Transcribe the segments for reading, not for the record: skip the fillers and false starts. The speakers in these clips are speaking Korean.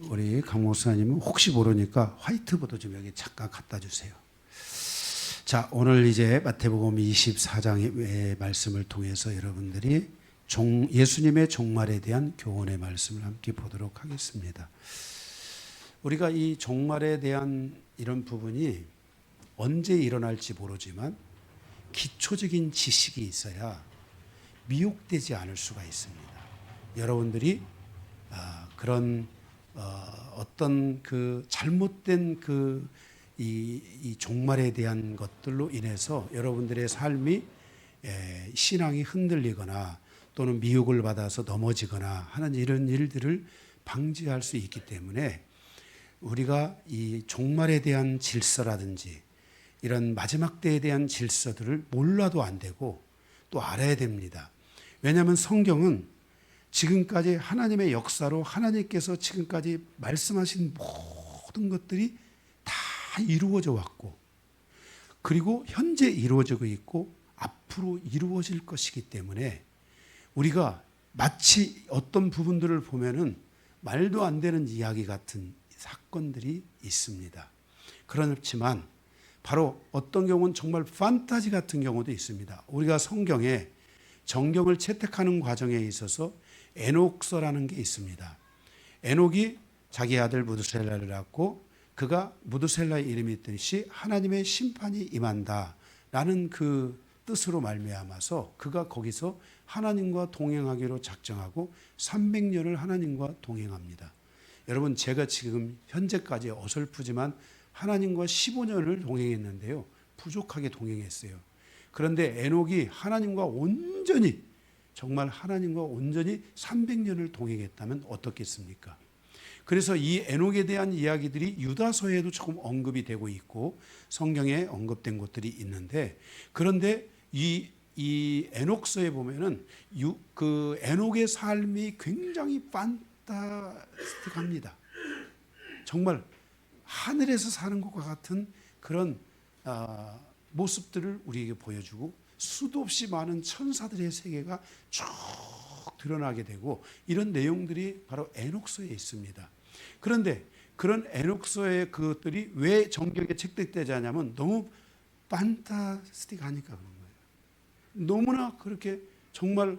우리 강 목사님은 혹시 모르니까 화이트보드 좀 여기 잠깐 갖다 주세요. 자, 오늘 이제 마태복음 24장의 말씀을 통해서 여러분들이 예수님의 종말에 대한 교훈의 말씀을 함께 보도록 하겠습니다. 우리가 이 종말에 대한 이런 부분이 언제 일어날지 모르지만 기초적인 지식이 있어야 미혹되지 않을 수가 있습니다. 여러분들이 그런 어떤 그 잘못된 이 종말에 대한 것들로 인해서 여러분들의 삶이 신앙이 흔들리거나 또는 미혹을 받아서 넘어지거나 하는 이런 일들을 방지할 수 있기 때문에 우리가 이 종말에 대한 질서라든지 이런 마지막 때에 대한 질서들을 몰라도 안 되고 또 알아야 됩니다. 왜냐하면 성경은 지금까지 하나님의 역사로 하나님께서 지금까지 말씀하신 모든 것들이 다 이루어져 왔고, 그리고 현재 이루어지고 있고 앞으로 이루어질 것이기 때문에 우리가 마치 어떤 부분들을 보면은 말도 안 되는 이야기 같은 사건들이 있습니다. 그렇지만 바로 어떤 경우는 정말 판타지 같은 경우도 있습니다. 우리가 성경에 정경을 채택하는 과정에 있어서 에녹서라는 게 있습니다. 에녹이 자기 아들 무드셀라를 낳고 그가 무드셀라의 이름이 뜻이 하나님의 심판이 임한다라는 그 뜻으로 말미암아서 그가 거기서 하나님과 동행하기로 작정하고 300년을 하나님과 동행합니다. 여러분, 제가 지금 현재까지 어설프지만 하나님과 15년을 동행했는데요. 부족하게 동행했어요. 그런데 에녹이 하나님과 온전히, 정말 하나님과 온전히 300년을 동행했다면 어떻겠습니까? 그래서 이 에녹에 대한 이야기들이 유다서에도 조금 언급이 되고 있고 성경에 언급된 곳들이 있는데, 그런데 이 에녹서에 보면은 그 에녹의 삶이 굉장히 판타스틱합니다. 정말 하늘에서 사는 것과 같은 그런 모습들을 우리에게 보여주고 수도 없이 많은 천사들의 세계가 쭉 드러나게 되고 이런 내용들이 바로 에녹서에 있습니다. 그런데 그런 에녹서의 그것들이 왜 정경에 책득되지 않냐면 너무 판타스틱하니까 그런 거예요. 너무나 그렇게 정말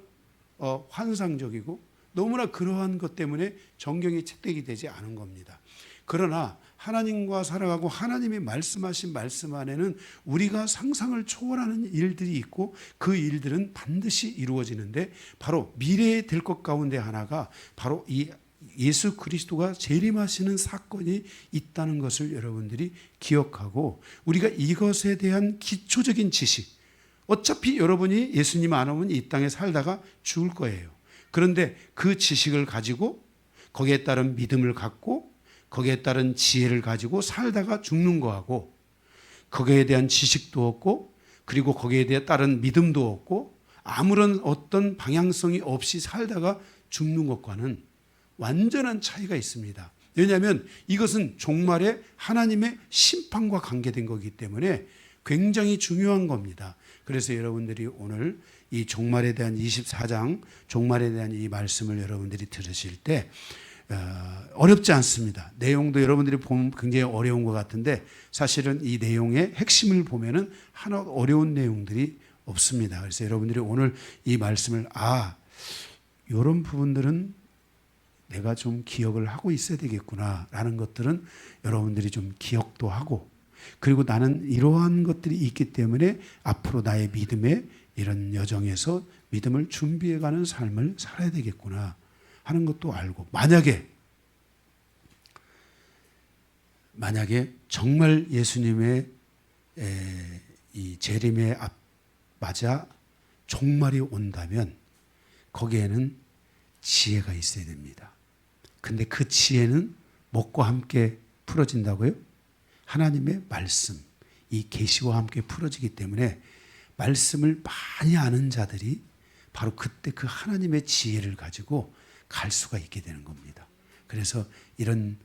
환상적이고 너무나 그러한 것 때문에 정경이 채택이 되지 않은 겁니다. 그러나 하나님과 살아가고 하나님이 말씀하신 말씀 안에는 우리가 상상을 초월하는 일들이 있고 그 일들은 반드시 이루어지는데 바로 미래에 될 것 가운데 하나가 바로 이 예수 그리스도가 재림하시는 사건이 있다는 것을 여러분들이 기억하고 우리가 이것에 대한 기초적인 지식, 어차피 여러분이 예수님 안 오면 이 땅에 살다가 죽을 거예요. 그런데 그 지식을 가지고 거기에 따른 믿음을 갖고 거기에 따른 지혜를 가지고 살다가 죽는 거하고 거기에 대한 지식도 없고 그리고 거기에 따른 믿음도 없고 아무런 어떤 방향성이 없이 살다가 죽는 것과는 완전한 차이가 있습니다. 왜냐하면 이것은 종말에 하나님의 심판과 관계된 거기 때문에 굉장히 중요한 겁니다. 그래서 여러분들이 오늘 이 종말에 대한 24장 종말에 대한 이 말씀을 여러분들이 들으실 때 어렵지 않습니다. 내용도 여러분들이 보면 굉장히 어려운 것 같은데 사실은 이 내용의 핵심을 보면은 하나 어려운 내용들이 없습니다. 그래서 여러분들이 오늘 이 말씀을 이런 부분들은 내가 좀 기억을 하고 있어야 되겠구나라는 것들은 여러분들이 좀 기억도 하고 그리고 나는 이러한 것들이 있기 때문에 앞으로 나의 믿음의 이런 여정에서 믿음을 준비해가는 삶을 살아야 되겠구나 하는 것도 알고 만약에 정말 예수님의 이 재림에 맞아 종말이 온다면 거기에는 지혜가 있어야 됩니다. 근데 그 지혜는 뭐과 함께 풀어진다고요? 하나님의 말씀, 이 계시와 함께 풀어지기 때문에 말씀을 많이 아는 자들이 바로 그때 그 하나님의 지혜를 가지고 갈 수가 있게 되는 겁니다. 그래서 이런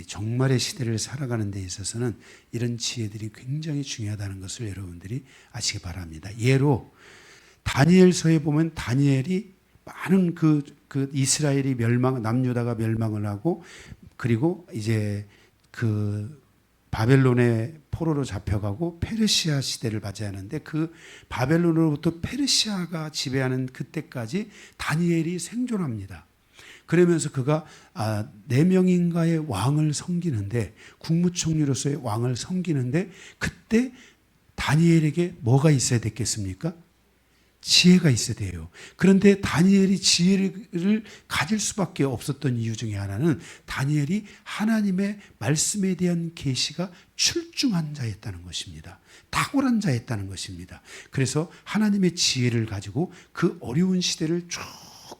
종말의 시대를 살아가는 데 있어서는 이런 지혜들이 굉장히 중요하다는 것을 여러분들이 아시기 바랍니다. 예로 다니엘서에 보면 다니엘이 많은 그 이스라엘이 남유다가 멸망을 하고, 그리고 이제 그 바벨론의 포로로 잡혀가고 페르시아 시대를 맞이하는데, 그 바벨론으로부터 페르시아가 지배하는 그때까지 다니엘이 생존합니다. 그러면서 그가 4명인가의 왕을 섬기는데, 국무총리로서의 왕을 섬기는데, 그때 다니엘에게 뭐가 있어야 됐겠습니까? 지혜가 있어야 돼요. 그런데 다니엘이 지혜를 가질 수밖에 없었던 이유 중에 하나는 다니엘이 하나님의 말씀에 대한 계시가 출중한 자였다는 것입니다. 탁월한 자였다는 것입니다. 그래서 하나님의 지혜를 가지고 그 어려운 시대를 쭉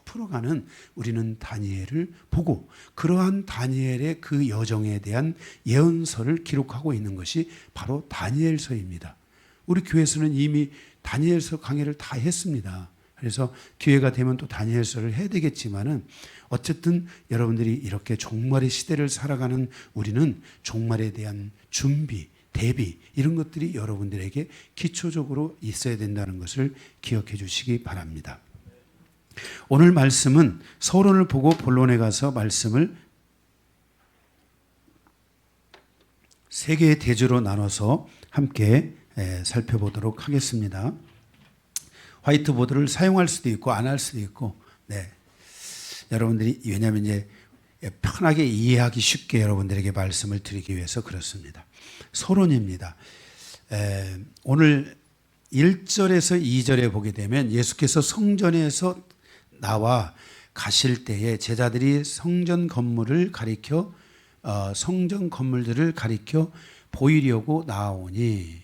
풀어가는 우리는 다니엘을 보고, 그러한 다니엘의 그 여정에 대한 예언서를 기록하고 있는 것이 바로 다니엘서입니다. 우리 교회에서는 이미 다니엘서 강의를 다 했습니다. 그래서 기회가 되면 또 다니엘서를 해야 되겠지만은, 어쨌든 여러분들이 이렇게 종말의 시대를 살아가는 우리는 종말에 대한 준비, 대비, 이런 것들이 여러분들에게 기초적으로 있어야 된다는 것을 기억해 주시기 바랍니다. 오늘 말씀은 서론을 보고 본론에 가서 말씀을 3개의 대주로 나눠서 함께 살펴보도록 하겠습니다. 화이트보드를 사용할 수도 있고 안 할 수도 있고, 여러분들이, 왜냐하면 이제 편하게 이해하기 쉽게 여러분들에게 말씀을 드리기 위해서 그렇습니다. 서론입니다. 오늘 1절에서 2절에 보게 되면 예수께서 성전에서 나와 가실 때에 제자들이 성전 건물들을 가리켜 보이려고 나아오니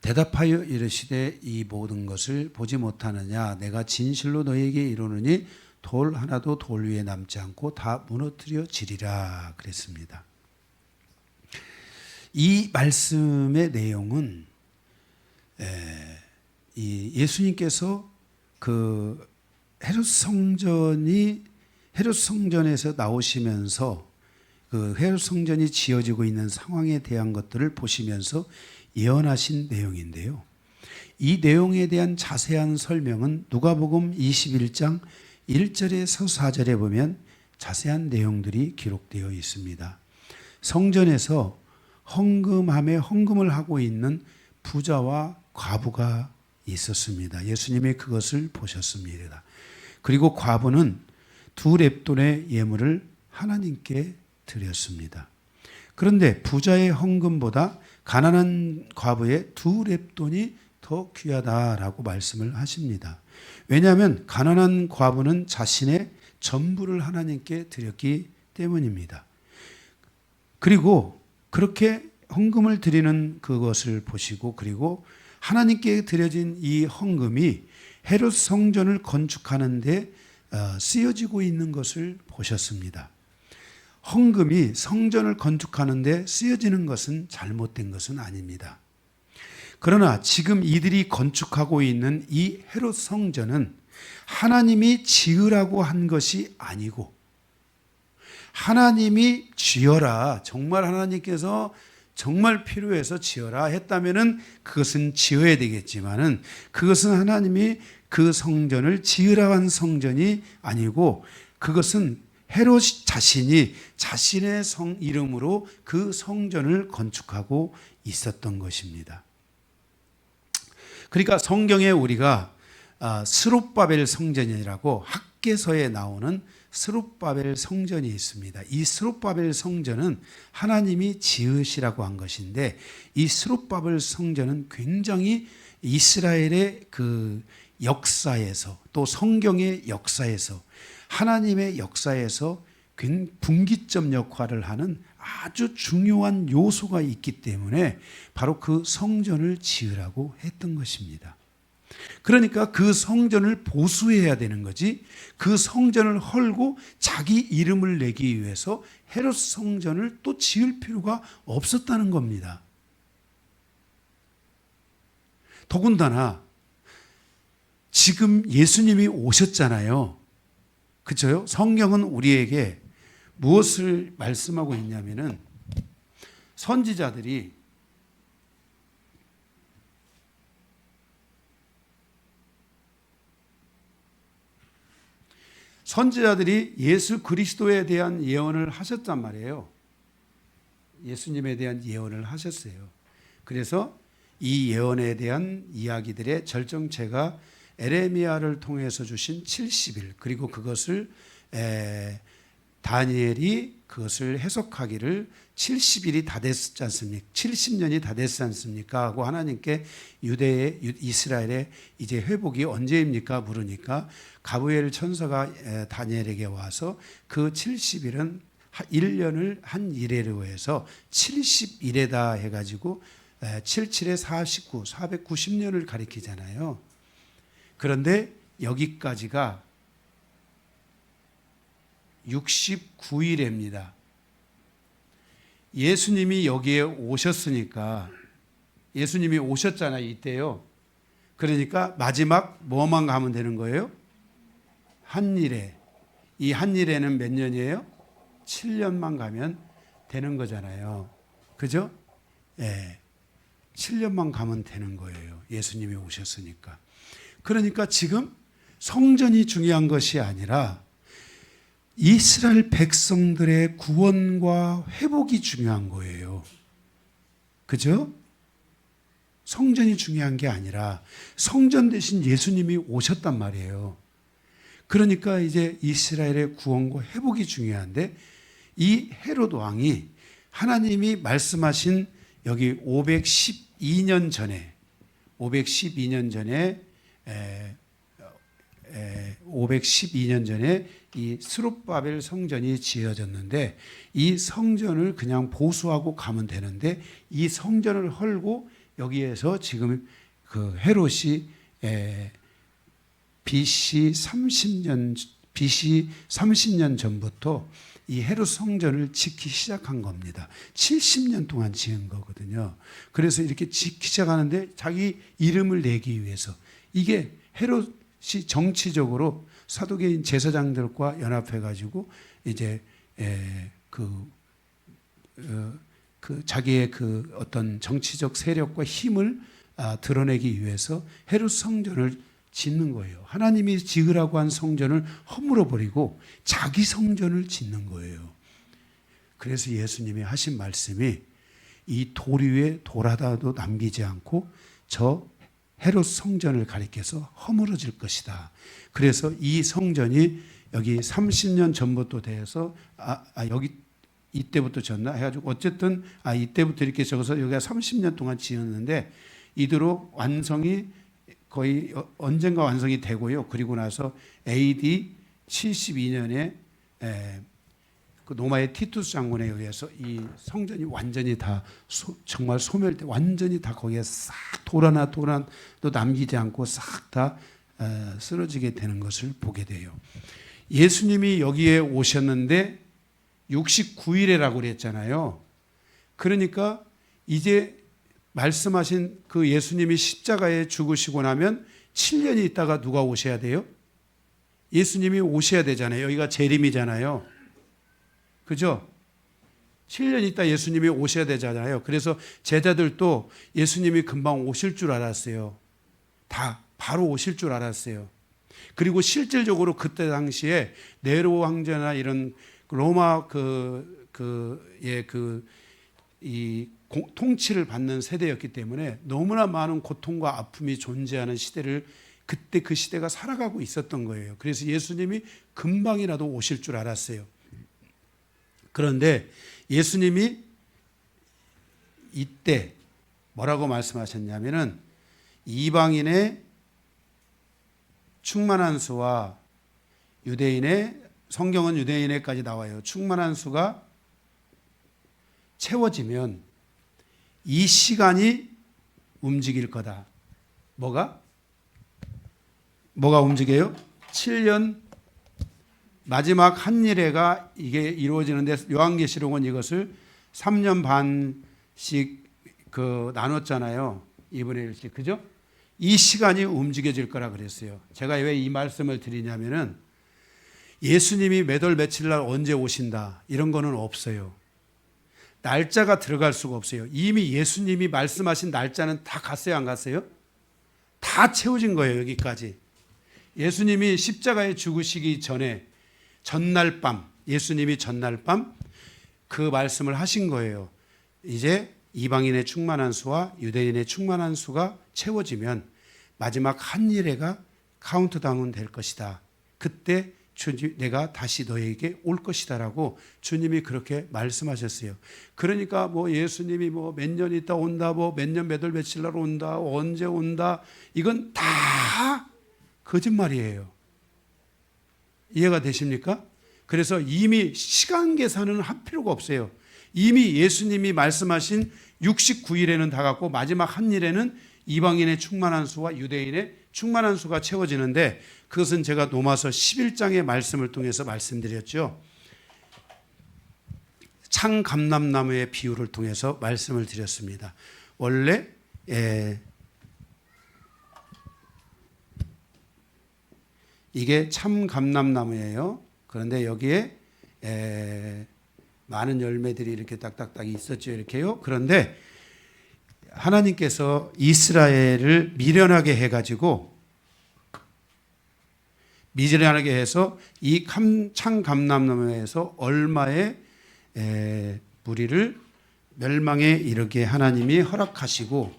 대답하여 이르시되 이 모든 것을 보지 못하느냐? 내가 진실로 너희에게 이르노니 돌 하나도 돌 위에 남지 않고 다 무너뜨려지리라 그랬습니다. 이 말씀의 내용은 예수님께서 그 헤롯 성전에서 나오시면서 그 헤롯 성전이 지어지고 있는 상황에 대한 것들을 보시면서 예언하신 내용인데요. 이 내용에 대한 자세한 설명은 누가복음 21장 1절에서 4절에 보면 자세한 내용들이 기록되어 있습니다. 성전에서 헌금을 하고 있는 부자와 과부가 있었습니다. 예수님이 그것을 보셨습니다. 그리고 과부는 2렙돈의 예물을 하나님께 드렸습니다. 그런데 부자의 헌금보다 가난한 과부의 2렙돈이 더 귀하다라고 말씀을 하십니다. 왜냐하면 가난한 과부는 자신의 전부를 하나님께 드렸기 때문입니다. 그리고 그렇게 헌금을 드리는 그것을 보시고, 그리고 하나님께 드려진 이 헌금이 헤롯 성전을 건축하는 데 쓰여지고 있는 것을 보셨습니다. 헌금이 성전을 건축하는 데 쓰여지는 것은 잘못된 것은 아닙니다. 그러나 지금 이들이 건축하고 있는 이 헤롯 성전은 하나님이 지으라고 한 것이 아니고, 하나님이 지어라, 정말 하나님께서 정말 필요해서 지어라 했다면은 그것은 지어야 되겠지만은, 그것은 하나님이 그 성전을 지으라 한 성전이 아니고, 그것은 헤롯 자신이 자신의 성 이름으로 그 성전을 건축하고 있었던 것입니다. 그러니까 성경에 우리가 스룹바벨 성전이라고 학개서에 나오는 스룹바벨 성전이 있습니다. 이 스룹바벨 성전은 하나님이 지으시라고 한 것인데, 이 스룹바벨 성전은 굉장히 이스라엘의 그 역사에서, 또 성경의 역사에서, 하나님의 역사에서 분기점 역할을 하는 아주 중요한 요소가 있기 때문에 바로 그 성전을 지으라고 했던 것입니다. 그러니까 그 성전을 보수해야 되는 거지, 그 성전을 헐고 자기 이름을 내기 위해서 헤롯 성전을 또 지을 필요가 없었다는 겁니다. 더군다나 지금 예수님이 오셨잖아요. 그렇죠? 성경은 우리에게 무엇을 말씀하고 있냐면은, 선지자들이 선지자들이 예수 그리스도에 대한 예언을 하셨단 말이에요. 예수님에 대한 예언을 하셨어요. 그래서 이 예언에 대한 이야기들의 절정체가 에레미야를 통해서 주신 70일, 그리고 그것을 다니엘이 그것을 해석하기를 70일이 다 됐지 않습니까? 70년이 다 됐지 않습니까? 하고 하나님께 이스라엘의 이제 회복이 언제입니까? 물으니까 가브리엘 천사가 다니엘에게 와서 그 70일은 1년을 한 이래로 해서 70일에다 해가지고 77에 49, 490년을 가리키잖아요. 그런데 여기까지가 69일입니다. 예수님이 여기에 오셨으니까, 예수님이 오셨잖아요, 이때요. 그러니까 마지막 뭐만 가면 되는 거예요? 한일에. 이 한일에는 몇 년이에요? 7년만 가면 되는 거잖아요. 그죠? 예. 7년만 가면 되는 거예요. 예수님이 오셨으니까. 그러니까 지금 성전이 중요한 것이 아니라 이스라엘 백성들의 구원과 회복이 중요한 거예요. 그죠? 성전이 중요한 게 아니라 성전 대신 예수님이 오셨단 말이에요. 그러니까 이제 이스라엘의 구원과 회복이 중요한데, 이 헤롯 왕이 하나님이 말씀하신 여기 512년 전에 512년 전에 이 스룹바벨 성전이 지어졌는데, 이 성전을 그냥 보수하고 가면 되는데, 이 성전을 헐고 여기에서 지금 그 헤롯이 BC 30년 전부터 이 헤롯 성전을 짓기 시작한 겁니다. 70년 동안 지은 거거든요. 그래서 이렇게 짓기 시작하는데 자기 이름을 내기 위해서, 이게 헤롯이 정치적으로 사두개인 제사장들과 연합해가지고 이제 자기의 그 어떤 정치적 세력과 힘을 드러내기 위해서 헤롯 성전을 짓는 거예요. 하나님이 지으라고 한 성전을 허물어 버리고 자기 성전을 짓는 거예요. 그래서 예수님이 하신 말씀이 이 돌 위에 돌 하나도 남기지 않고 저 헤롯 성전을 가리켜서 허물어질 것이다. 그래서 이 성전이 여기 30년 전부터 돼서 여기 이때부터 졌나 해가지고 어쨌든 이때부터 이렇게 적어서 여기가 30년 동안 지었는데, 이대로 완성이 거의 언젠가 완성이 되고요. 그리고 나서 AD 72년에 그 로마의 티투스 장군에 의해서 이 성전이 완전히 다 정말 소멸돼, 완전히 다 거기에 싹 돌 하나도 남기지 않고 싹 다 쓰러지게 되는 것을 보게 돼요. 예수님이 여기에 오셨는데 69일이라고 그랬잖아요. 그러니까 이제 말씀하신 그 예수님이 십자가에 죽으시고 나면 7년이 있다가 누가 오셔야 돼요? 예수님이 오셔야 되잖아요. 여기가 재림이잖아요. 그죠? 7년 있다 예수님이 오셔야 되잖아요. 그래서 제자들도 예수님이 금방 오실 줄 알았어요. 다 바로 오실 줄 알았어요. 그리고 실질적으로 그때 당시에 네로 황제나 이런 로마 이 통치를 받는 세대였기 때문에 너무나 많은 고통과 아픔이 존재하는 시대를 그때 그 시대가 살아가고 있었던 거예요. 그래서 예수님이 금방이라도 오실 줄 알았어요. 그런데 예수님이 이때 뭐라고 말씀하셨냐면은 이방인의 충만한 수와 유대인의, 성경은 유대인에까지 나와요. 충만한 수가 채워지면 이 시간이 움직일 거다. 뭐가 움직여요? 7년 마지막 한일회가 이게 이루어지는데, 요한계시록은 이것을 3년 반씩 나눴잖아요. 2분의 1씩. 그죠? 이 시간이 움직여질 거라 그랬어요. 제가 왜 이 말씀을 드리냐면은 예수님이 몇 월 며칠 날 언제 오신다 이런 거는 없어요. 날짜가 들어갈 수가 없어요. 이미 예수님이 말씀하신 날짜는 다 갔어요, 안 갔어요? 다 채워진 거예요, 여기까지. 예수님이 십자가에 죽으시기 전에 전날 밤, 예수님이 전날 밤 그 말씀을 하신 거예요. 이제 이방인의 충만한 수와 유대인의 충만한 수가 채워지면 마지막 한 일회가 카운트다운 될 것이다. 그때 내가 다시 너에게 올 것이다라고 주님이 그렇게 말씀하셨어요. 그러니까 뭐 예수님이 뭐 몇 년 있다 온다, 뭐 몇 년 몇 월 며칠 날 온다, 언제 온다, 이건 다 거짓말이에요. 이해가 되십니까? 그래서 이미 시간 계산은 할 필요가 없어요. 이미 예수님이 말씀하신 69일에는 다 갔고 마지막 한 일에는 이방인의 충만한 수와 유대인의 충만한 수가 채워지는데, 그것은 제가 로마서 11장의 말씀을 통해서 말씀드렸죠. 창감람나무의 비유를 통해서 말씀을 드렸습니다. 원래 이게 참감람나무예요. 그런데 여기에 많은 열매들이 이렇게 딱딱딱 있었죠. 이렇게요. 그런데 하나님께서 이스라엘을 미련하게 해가지고 미련하게 해서 이 참감람나무에서 얼마의 무리를 멸망에 이르게 하나님이 허락하시고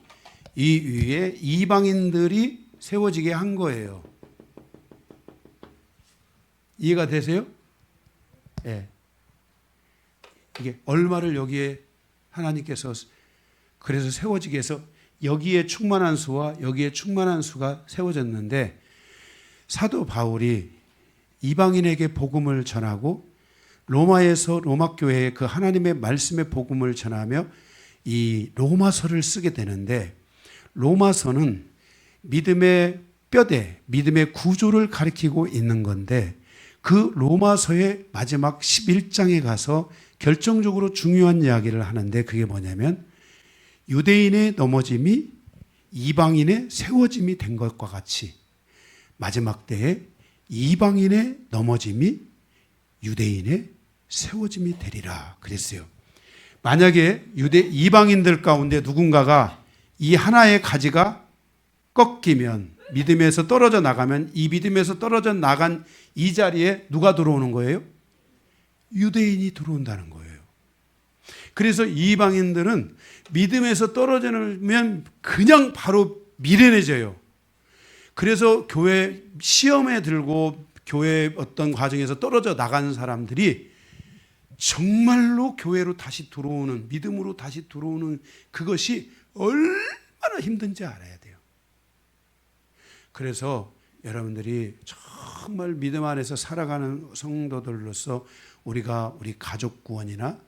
이 위에 이방인들이 세워지게 한 거예요. 이해가 되세요? 예. 이게 얼마를 여기에 하나님께서 그래서 세워지게 해서 여기에 충만한 수와 여기에 충만한 수가 세워졌는데, 사도 바울이 이방인에게 복음을 전하고 로마에서 로마 교회에 그 하나님의 말씀의 복음을 전하며 이 로마서를 쓰게 되는데, 로마서는 믿음의 뼈대, 믿음의 구조를 가리키고 있는 건데, 그 로마서의 마지막 11장에 가서 결정적으로 중요한 이야기를 하는데, 그게 뭐냐면 유대인의 넘어짐이 이방인의 세워짐이 된 것과 같이 마지막 때에 이방인의 넘어짐이 유대인의 세워짐이 되리라 그랬어요. 만약에 이방인들 가운데 누군가가 이 하나의 가지가 꺾이면, 믿음에서 떨어져 나가면, 이 믿음에서 떨어져 나간 이 자리에 누가 들어오는 거예요? 유대인이 들어온다는 거예요. 그래서 이방인들은 믿음에서 떨어지면 그냥 바로 미련해져요. 그래서 교회 시험에 들고 교회 어떤 과정에서 떨어져 나간 사람들이 정말로 교회로 다시 들어오는, 믿음으로 다시 들어오는 그것이 얼마나 힘든지 알아야 돼요. 그래서 여러분들이 정말 믿음 안에서 살아가는 성도들로서 우리가 우리 가족 구원이나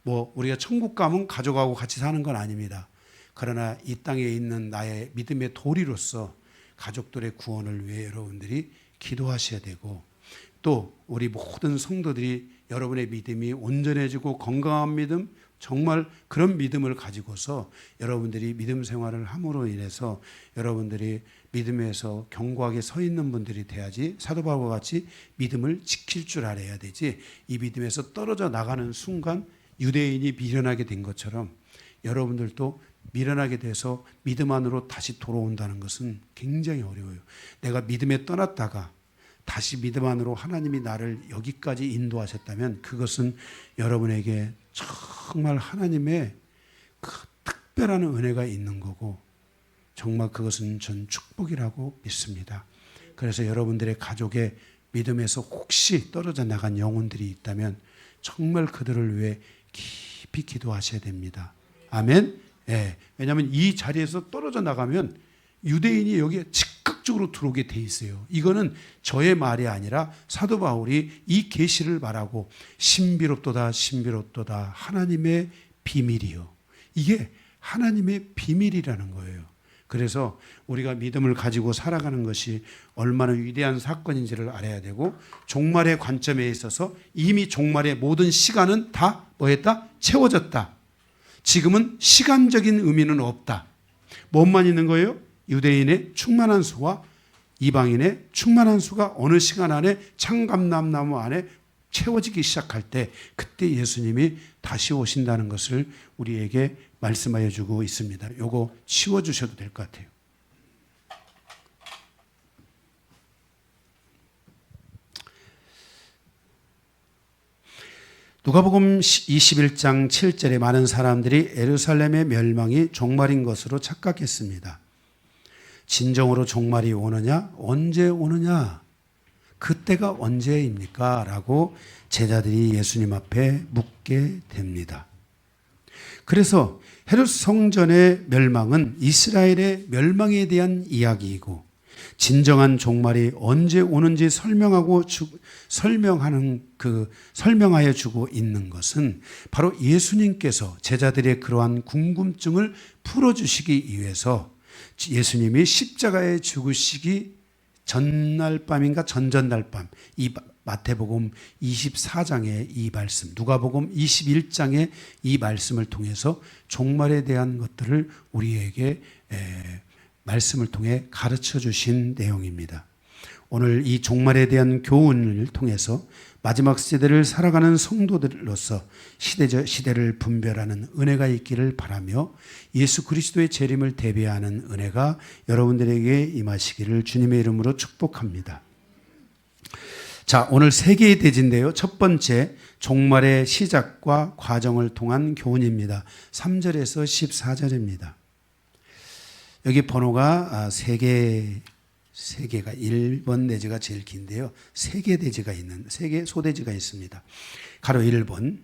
뭐 우리가 천국 가면 가족하고 같이 사는 건 아닙니다. 그러나 이 땅에 있는 나의 믿음의 도리로서 가족들의 구원을 위해 여러분들이 기도하셔야 되고, 또 우리 모든 성도들이 여러분의 믿음이 온전해지고 건강한 믿음, 정말 그런 믿음을 가지고서 여러분들이 믿음 생활을 함으로 인해서 여러분들이 믿음에서 견고하게 서 있는 분들이 돼야지, 사도 바울과 같이 믿음을 지킬 줄 알아야 되지, 이 믿음에서 떨어져 나가는 순간 유대인이 미련하게 된 것처럼 여러분들도 미련하게 돼서 믿음 안으로 다시 돌아온다는 것은 굉장히 어려워요. 내가 믿음에 떠났다가 다시 믿음 안으로 하나님이 나를 여기까지 인도하셨다면 그것은 여러분에게 정말 하나님의 그 특별한 은혜가 있는 거고, 정말 그것은 전 축복이라고 믿습니다. 그래서 여러분들의 가족의 믿음에서 혹시 떨어져 나간 영혼들이 있다면 정말 그들을 위해 깊이 기도하셔야 됩니다. 아멘. 예. 왜냐하면 이 자리에서 떨어져 나가면 유대인이 여기에 즉각적으로 들어오게 돼 있어요. 이거는 저의 말이 아니라 사도 바울이 이 계시를 말하고 신비롭도다 신비롭도다 하나님의 비밀이요. 이게 하나님의 비밀이라는 거예요. 그래서 우리가 믿음을 가지고 살아가는 것이 얼마나 위대한 사건인지를 알아야 되고, 종말의 관점에 있어서 이미 종말의 모든 시간은 다 뭐했다? 채워졌다. 지금은 시간적인 의미는 없다. 뭐만 있는 거예요? 유대인의 충만한 수와 이방인의 충만한 수가 어느 시간 안에 창감람나무 안에 채워지기 시작할 때, 그때 예수님이 다시 오신다는 것을 우리에게 말씀하여 주고 있습니다. 요거 치워주셔도 될 것 같아요. 누가복음 21장 7절에 많은 사람들이 예루살렘의 멸망이 종말인 것으로 착각했습니다. 진정으로 종말이 오느냐? 언제 오느냐? 그때가 언제입니까? 라고 제자들이 예수님 앞에 묻게 됩니다. 그래서 헤롯 성전의 멸망은 이스라엘의 멸망에 대한 이야기이고, 진정한 종말이 언제 오는지 설명하여 주고 있는 것은 바로 예수님께서 제자들의 그러한 궁금증을 풀어주시기 위해서 예수님이 십자가에 죽으시기 전날 밤인가 전전날 밤, 이 마태복음 24장의 이 말씀, 누가복음 21장의 이 말씀을 통해서 종말에 대한 것들을 우리에게 말씀을 통해 가르쳐 주신 내용입니다. 오늘 이 종말에 대한 교훈을 통해서 마지막 시대를 살아가는 성도들로서 시대를 분별하는 은혜가 있기를 바라며 예수 그리스도의 재림을 대비하는 은혜가 여러분들에게 임하시기를 주님의 이름으로 축복합니다. 자, 오늘 세 개의 대지인데요. 첫 번째, 종말의 시작과 과정을 통한 교훈입니다. 3절에서 14절입니다. 여기 번호가 세 개가 1번 대지가 제일 긴데요. 세 개 대지가 있는, 세 개 소대지가 있습니다. 가로 1번.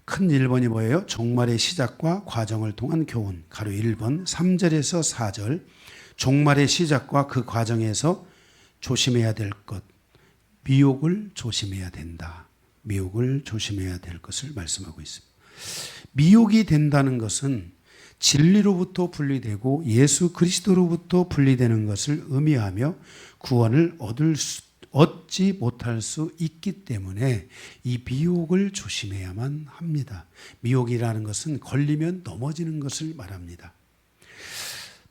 큰 1번이 뭐예요? 종말의 시작과 과정을 통한 교훈. 가로 1번. 3절에서 4절. 종말의 시작과 그 과정에서 조심해야 될 것. 미혹을 조심해야 된다. 미혹을 조심해야 될 것을 말씀하고 있습니다. 미혹이 된다는 것은 진리로부터 분리되고 예수 그리스도로부터 분리되는 것을 의미하며 구원을 얻지 못할 수 있기 때문에 이 미혹을 조심해야만 합니다. 미혹이라는 것은 걸리면 넘어지는 것을 말합니다.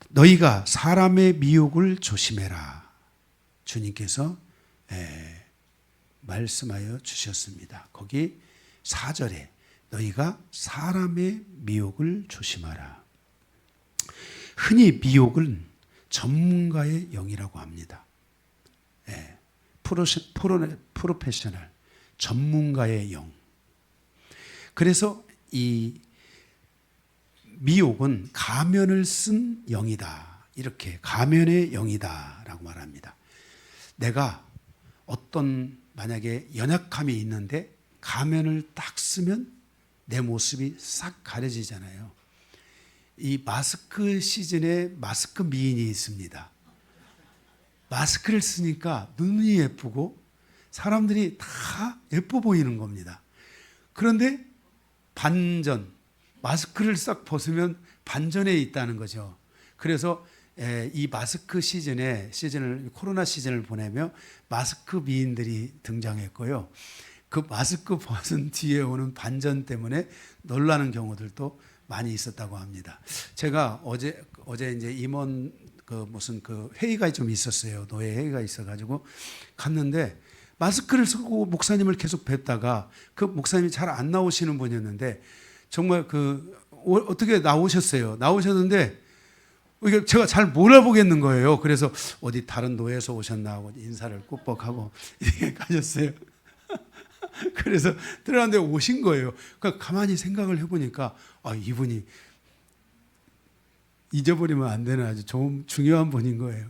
너희가 사람의 미혹을 조심해라. 주님께서 말씀하여 주셨습니다. 거기 4절에 너희가 사람의 미혹을 조심하라. 흔히 미혹은 전문가의 영이라고 합니다. 프로페셔널, 전문가의 영. 그래서 이 미혹은 가면을 쓴 영이다. 이렇게 가면의 영이다 라고 말합니다. 내가 어떤 만약에 연약함이 있는데 가면을 딱 쓰면 내 모습이 싹 가려지잖아요. 이 마스크 시즌에 마스크 미인이 있습니다. 마스크를 쓰니까 눈이 예쁘고 사람들이 다 예뻐 보이는 겁니다. 그런데 반전, 마스크를 싹 벗으면 반전에 있다는 거죠. 그래서 이 마스크 코로나 시즌을 보내며 마스크 미인들이 등장했고요. 그 마스크 벗은 뒤에 오는 반전 때문에 놀라는 경우들도 많이 있었다고 합니다. 제가 어제 이제 임원 무슨 회의가 좀 있었어요. 노예 회의가 있어가지고 갔는데 마스크를 쓰고 목사님을 계속 뵙다가 그 목사님이 잘 안 나오시는 분이었는데 정말 어떻게 나오셨는데 이게 제가 잘 몰라보겠는 거예요. 그래서 어디 다른 노예에서 오셨나 하고 인사를 꾸벅하고 이렇게 가셨어요. 그래서 들어갔는데 오신 거예요. 그러니까 가만히 생각을 해보니까 이분이 잊어버리면 안 되는 아주 중요한 분인 거예요.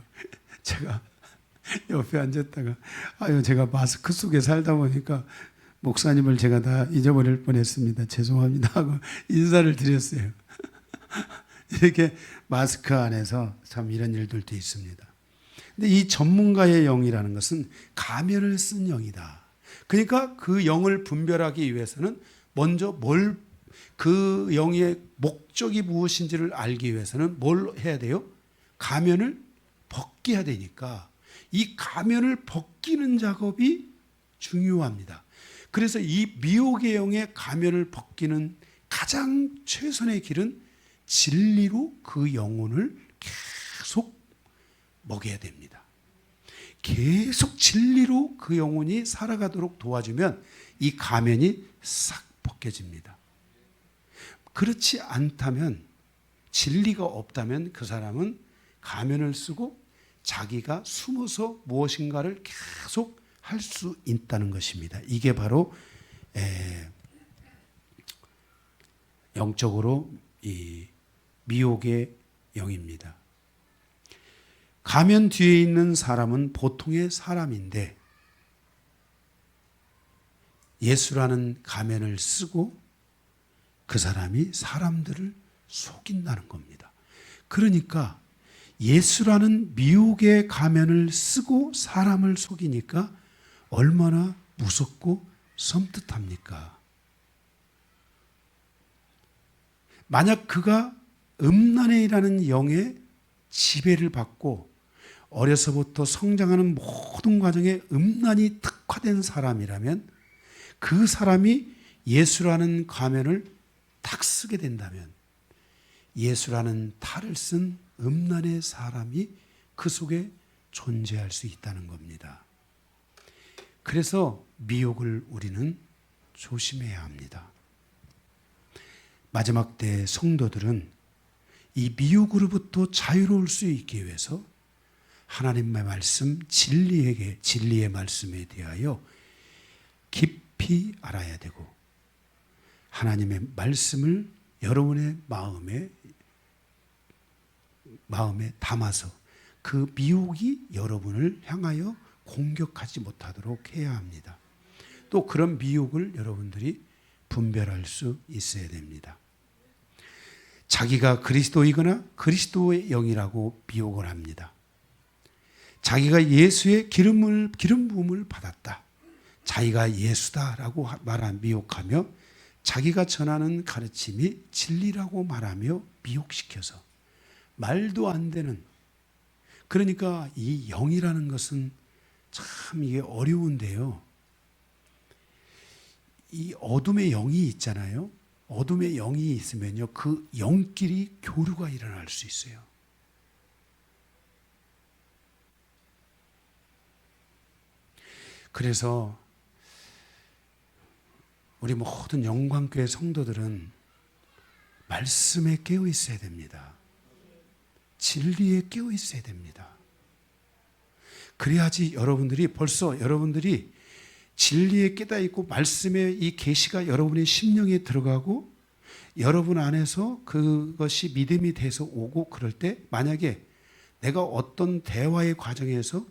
제가 옆에 앉았다가 제가 마스크 속에 살다 보니까 목사님을 제가 다 잊어버릴 뻔했습니다. 죄송합니다 하고 인사를 드렸어요. 이렇게 마스크 안에서 참 이런 일들도 있습니다. 근데 이 전문가의 영이라는 것은 가면을 쓴 영이다. 그러니까 그 영을 분별하기 위해서는 먼저 그 영의 목적이 무엇인지를 알기 위해서는 뭘 해야 돼요? 가면을 벗겨야 되니까 이 가면을 벗기는 작업이 중요합니다. 그래서 이 미혹의 영의 가면을 벗기는 가장 최선의 길은 진리로 그 영혼을 계속 먹여야 됩니다. 계속 진리로 그 영혼이 살아가도록 도와주면 이 가면이 싹 벗겨집니다. 그렇지 않다면, 진리가 없다면 그 사람은 가면을 쓰고 자기가 숨어서 무엇인가를 계속 할 수 있다는 것입니다. 이게 바로 영적으로 이 미혹의 영입니다. 가면 뒤에 있는 사람은 보통의 사람인데 예수라는 가면을 쓰고 그 사람이 사람들을 속인다는 겁니다. 그러니까 예수라는 미혹의 가면을 쓰고 사람을 속이니까 얼마나 무섭고 섬뜩합니까? 만약 그가 음란이라는 영의 지배를 받고 어려서부터 성장하는 모든 과정에 음란이 특화된 사람이라면 그 사람이 예수라는 가면을 딱 쓰게 된다면 예수라는 탈을 쓴 음란의 사람이 그 속에 존재할 수 있다는 겁니다. 그래서 미혹을 우리는 조심해야 합니다. 마지막 때 성도들은 이 미혹으로부터 자유로울 수 있기 위해서 하나님의 말씀, 진리의 말씀에 대하여 깊이 알아야 되고 하나님의 말씀을 여러분의 마음에 담아서 그 미혹이 여러분을 향하여 공격하지 못하도록 해야 합니다. 또 그런 미혹을 여러분들이 분별할 수 있어야 됩니다. 자기가 그리스도이거나 그리스도의 영이라고 미혹을 합니다. 자기가 예수의 기름 부음을 받았다. 자기가 예수다라고 미혹하며 자기가 전하는 가르침이 진리라고 말하며 미혹시켜서 말도 안 되는, 그러니까 이 영이라는 것은 참 이게 어려운데요. 이 어둠의 영이 있잖아요. 어둠의 영이 있으면요, 그 영끼리 교류가 일어날 수 있어요. 그래서 우리 모든 영광교회 성도들은 말씀에 깨어 있어야 됩니다. 진리에 깨어 있어야 됩니다. 그래야지 여러분들이 진리에 깨닫 있고 말씀의 이 계시가 여러분의 심령에 들어가고 여러분 안에서 그것이 믿음이 돼서 오고, 그럴 때 만약에 내가 어떤 대화의 과정에서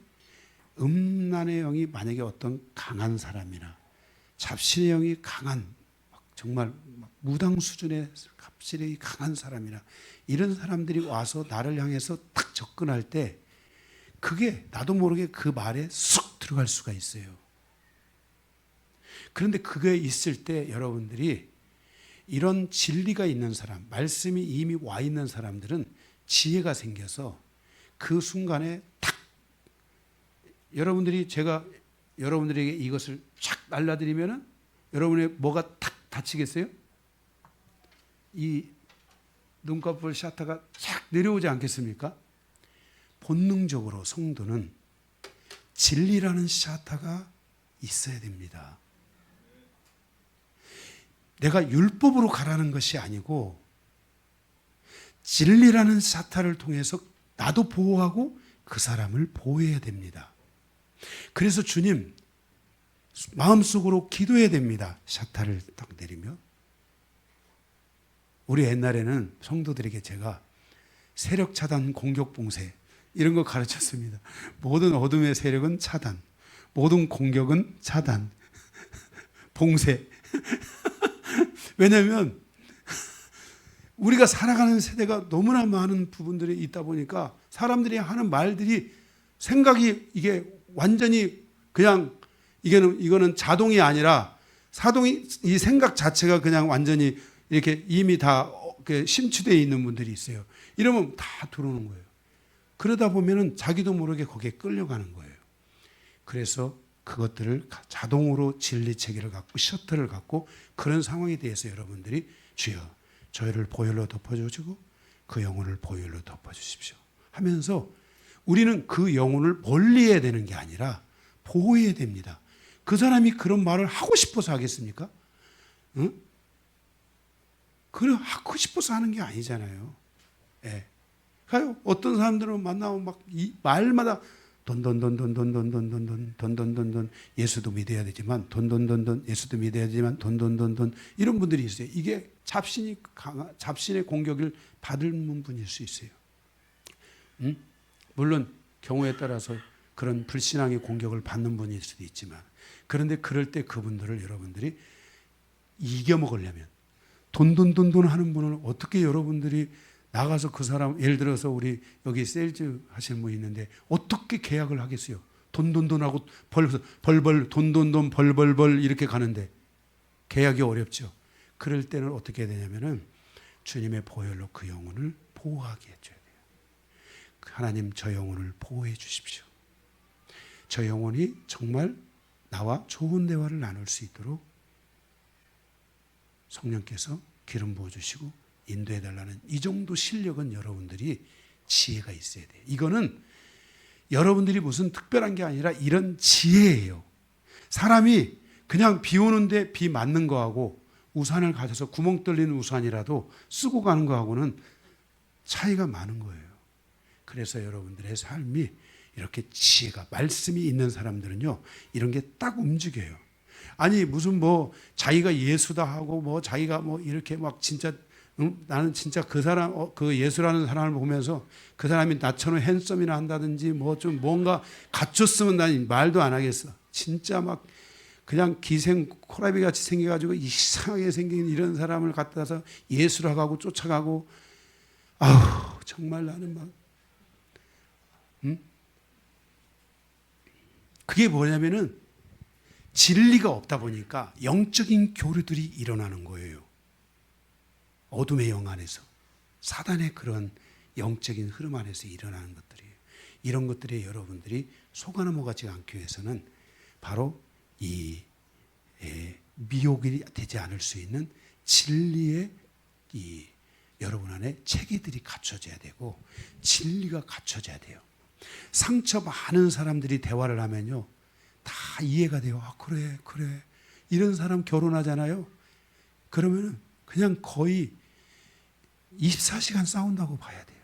음란의 영이 만약에 어떤 강한 사람이나 잡신의 영이 강한, 정말 무당 수준의 갑질이 강한 사람이나 이런 사람들이 와서 나를 향해서 딱 접근할 때 그게 나도 모르게 그 말에 쑥 들어갈 수가 있어요. 그런데 그게 있을 때 여러분들이 이런 진리가 있는 사람, 말씀이 이미 와 있는 사람들은 지혜가 생겨서 그 순간에 탁, 제가 여러분들에게 이것을 쫙 날라드리면은 여러분의 뭐가 탁 다치겠어요? 이 눈꺼풀 샤타가 쫙 내려오지 않겠습니까? 본능적으로 성도는 진리라는 샤타가 있어야 됩니다. 내가 율법으로 가라는 것이 아니고 진리라는 샤타를 통해서 나도 보호하고 그 사람을 보호해야 됩니다. 그래서 주님 마음속으로 기도해야 됩니다. 샤타를 딱 내리며. 우리 옛날에는 성도들에게 제가 세력 차단, 공격 봉쇄 이런 거 가르쳤습니다. 모든 어둠의 세력은 차단, 모든 공격은 차단, 봉쇄. 왜냐하면 우리가 살아가는 세대가 너무나 많은 부분들이 있다 보니까 사람들이 하는 말들이 생각이 이게 완전히 그냥 이거는 자동이 아니라 사동이, 이 생각 자체가 그냥 완전히 이렇게 이미 다 심취되어 있는 분들이 있어요. 이러면 다 들어오는 거예요. 그러다 보면은 자기도 모르게 거기에 끌려가는 거예요. 그래서 그것들을 자동으로 진리 체계를 갖고 셔틀을 갖고 그런 상황에 대해서 여러분들이 주여 저희를 보혈로 덮어주시고 그 영혼을 보혈로 덮어주십시오 하면서 우리는 그 영혼을 멀리해야 되는 게 아니라 보호해야 됩니다. 그 사람이 그런 말을 하고 싶어서 하겠습니까? 응? 그래 하고 싶어서 하는 게 아니잖아요. 예. 어떤 사람들은 만나면 막 이 말마다 돈 예수도 믿어야 되지만 돈 예수도 믿어야 되지만 돈 이런 분들이 있어요. 이게 잡신의 공격을 받는 분일 수 있어요. 물론 경우에 따라서 그런 불신앙의 공격을 받는 분일 수도 있지만, 그런데 그럴 때 그분들을 여러분들이 이겨먹으려면 돈 하는 분은 어떻게 여러분들이 나가서 그 사람, 예를 들어서 우리 여기 세일즈 하시는 분이 있는데 어떻게 계약을 하겠어요? 돈 하고 벌벌 돈 벌 이렇게 가는데 계약이 어렵죠. 그럴 때는 어떻게 해야 되냐면은 주님의 보혈로 그 영혼을 보호하게 해줘야 돼요. 하나님, 저 영혼을 보호해 주십시오. 저 영혼이 정말 나와 좋은 대화를 나눌 수 있도록 성령께서 기름 부어주시고 인도해달라는 이 정도 실력은 여러분들이 지혜가 있어야 돼요. 이거는 여러분들이 무슨 특별한 게 아니라 이런 지혜예요. 사람이 그냥 비 오는데 비 맞는 거하고 우산을 가져서 구멍 뚫린 우산이라도 쓰고 가는 거하고는 차이가 많은 거예요. 그래서 여러분들의 삶이 이렇게 지혜가, 말씀이 있는 사람들은요, 이런 게 딱 움직여요. 아니 무슨 뭐 자기가 예수다 하고 뭐 자기가 뭐 이렇게 막 진짜 나는 진짜 그 사람, 그 예수라는 사람을 보면서 그 사람이 나처럼 핸섬이나 한다든지 뭐 좀 뭔가 갖췄으면 난 말도 안 하겠어. 진짜 막 그냥 기생 코라비 같이 생겨가지고 이상하게 생긴 이런 사람을 갖다서 예수라고 하고 쫓아가고, 아우 정말 나는 막 그게 뭐냐면은 진리가 없다 보니까 영적인 교류들이 일어나는 거예요. 어둠의 영 안에서, 사단의 그런 영적인 흐름 안에서 일어나는 것들이에요. 이런 것들에 여러분들이 속아 넘어가지 않기 위해서는 바로 이 미혹이 되지 않을 수 있는 진리의 이 여러분 안에 체계들이 갖춰져야 되고 진리가 갖춰져야 돼요. 상처 많은 사람들이 대화를 하면요, 다 이해가 돼요. 아, 그래. 이런 사람 결혼하잖아요. 그러면 그냥 거의 24시간 싸운다고 봐야 돼요.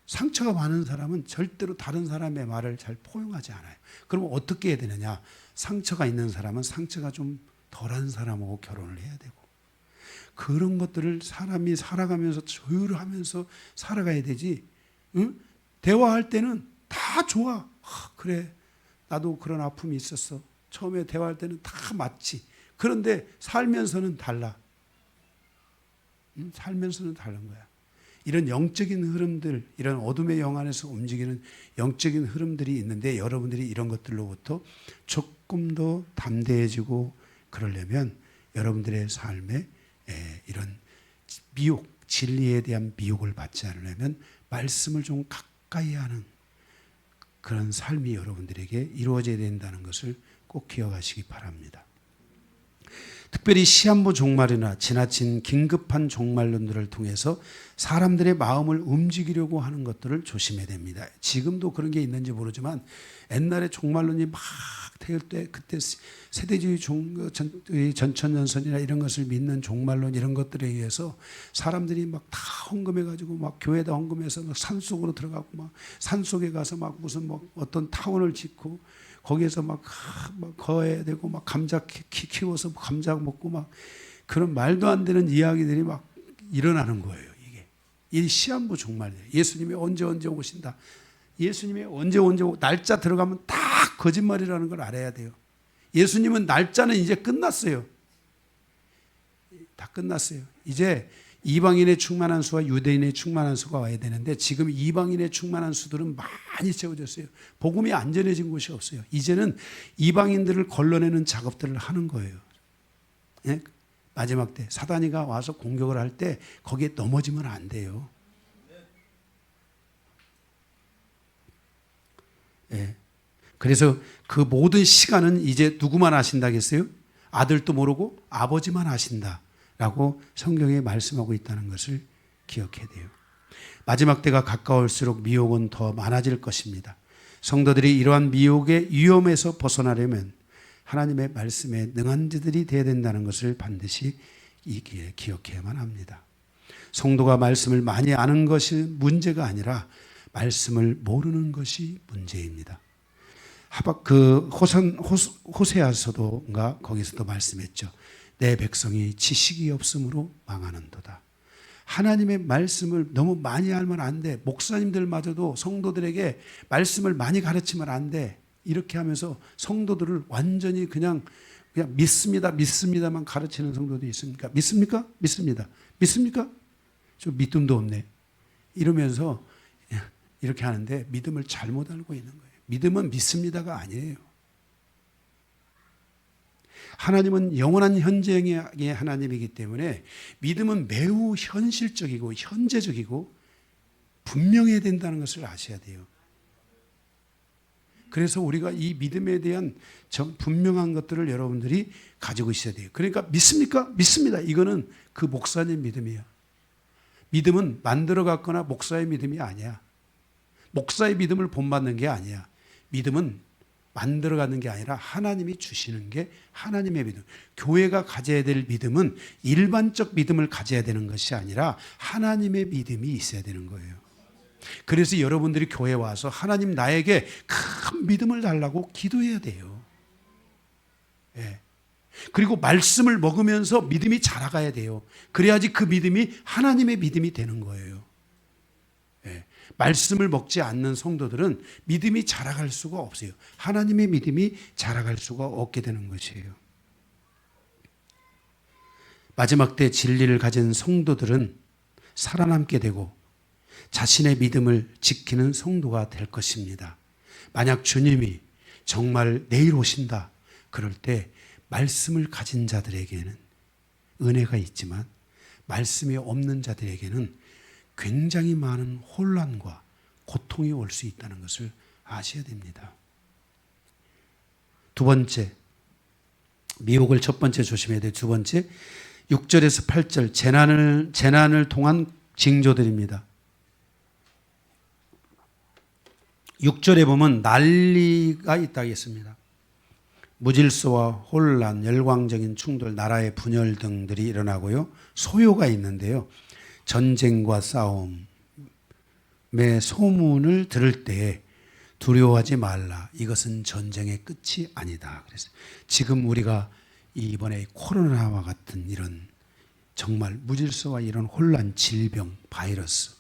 상처가 많은 사람은 절대로 다른 사람의 말을 잘 포용하지 않아요. 그럼 어떻게 해야 되느냐? 상처가 있는 사람은 상처가 좀 덜한 사람하고 결혼을 해야 되고, 그런 것들을 사람이 살아가면서 조율하면서 살아가야 되지. 응? 대화할 때는 다 좋아. 아, 그래. 나도 그런 아픔이 있었어. 처음에 대화할 때는 다 맞지. 그런데 살면서는 달라. 살면서는 다른 거야. 이런 영적인 흐름들, 이런 어둠의 영 안에서 움직이는 영적인 흐름들이 있는데, 여러분들이 이런 것들로부터 조금 더 담대해지고 그러려면 여러분들의 삶에 이런 미혹, 진리에 대한 미혹을 받지 않으려면 말씀을 좀 가까이 하는 그런 삶이 여러분들에게 이루어져야 된다는 것을 꼭 기억하시기 바랍니다. 특별히 시한부 종말이나 지나친 긴급한 종말론들을 통해서 사람들의 마음을 움직이려고 하는 것들을 조심해야 됩니다. 지금도 그런 게 있는지 모르지만 옛날에 종말론이 막 태울 때, 그때 세대주의 전천년선이나 이런 것을 믿는 종말론, 이런 것들에 의해서 사람들이 막 다 헌금해가지고 막 교회에다 헌금해서 막 산속으로 들어가고 막 산속에 가서 막 무슨 뭐 어떤 타운을 짓고 거기에서 막 거해야 되고 막 감자 키워서 감자 먹고 막 그런 말도 안 되는 이야기들이 막 일어나는 거예요. 이 시한부 종말이에요. 예수님이 언제 오신다. 예수님이 언제 날짜 들어가면 다 거짓말이라는 걸 알아야 돼요. 예수님은 날짜는 이제 끝났어요. 다 끝났어요. 이제 이방인의 충만한 수와 유대인의 충만한 수가 와야 되는데 지금 이방인의 충만한 수들은 많이 채워졌어요. 복음이 안전해진 곳이 없어요. 이제는 이방인들을 걸러내는 작업들을 하는 거예요. 예? 마지막 때 사단이가 와서 공격을 할 때 거기에 넘어지면 안 돼요. 예. 그래서 그 모든 시간은 이제 누구만 아신다겠어요? 아들도 모르고 아버지만 아신다라고 성경에 말씀하고 있다는 것을 기억해야 돼요. 마지막 때가 가까울수록 미혹은 더 많아질 것입니다. 성도들이 이러한 미혹의 위험에서 벗어나려면 하나님의 말씀에 능한 자들이 되어야 된다는 것을 반드시 기억해야만 합니다. 성도가 말씀을 많이 아는 것이 문제가 아니라 말씀을 모르는 것이 문제입니다. 호세아서도인가 거기서도 말씀했죠. 내 백성이 지식이 없으므로 망하는도다. 하나님의 말씀을 너무 많이 알면 안 돼. 목사님들마저도 성도들에게 말씀을 많이 가르치면 안 돼. 이렇게 하면서 성도들을 완전히 그냥 믿습니다만 가르치는 성도도 있습니까? 믿습니까? 믿습니다. 믿습니까? 저 믿음도 없네. 이러면서 이렇게 하는데 믿음을 잘못 알고 있는 거예요. 믿음은 믿습니다가 아니에요. 하나님은 영원한 현재의 하나님이기 때문에 믿음은 매우 현실적이고 현재적이고 분명해야 된다는 것을 아셔야 돼요. 그래서 우리가 이 믿음에 대한 분명한 것들을 여러분들이 가지고 있어야 돼요. 그러니까 믿습니까? 믿습니다. 이거는 그 목사님 믿음이야. 믿음은 만들어 갔거나 목사의 믿음이 아니야. 목사의 믿음을 본받는 게 아니야. 믿음은 만들어 가는 게 아니라 하나님이 주시는 게 하나님의 믿음. 교회가 가져야 될 믿음은 일반적 믿음을 가져야 되는 것이 아니라 하나님의 믿음이 있어야 되는 거예요. 그래서 여러분들이 교회 와서 하나님 나에게 큰 믿음을 달라고 기도해야 돼요. 예. 그리고 말씀을 먹으면서 믿음이 자라가야 돼요. 그래야지 그 믿음이 하나님의 믿음이 되는 거예요. 예. 말씀을 먹지 않는 성도들은 믿음이 자라갈 수가 없어요. 하나님의 믿음이 자라갈 수가 없게 되는 것이에요. 마지막 때 진리를 가진 성도들은 살아남게 되고 자신의 믿음을 지키는 성도가 될 것입니다. 만약 주님이 정말 내일 오신다 그럴 때 말씀을 가진 자들에게는 은혜가 있지만 말씀이 없는 자들에게는 굉장히 많은 혼란과 고통이 올 수 있다는 것을 아셔야 됩니다. 두 번째, 미혹을 첫 번째 조심해야 돼요. 두 번째, 6절에서 8절 재난을 통한 징조들입니다. 6절에 보면 난리가 있다고 했습니다. 무질서와 혼란, 열광적인 충돌, 나라의 분열 등들이 일어나고요. 소요가 있는데요. 전쟁과 싸움의 소문을 들을 때 두려워하지 말라. 이것은 전쟁의 끝이 아니다. 그래서 지금 우리가 이번에 코로나와 같은 이런 정말 무질서와 이런 혼란, 질병, 바이러스,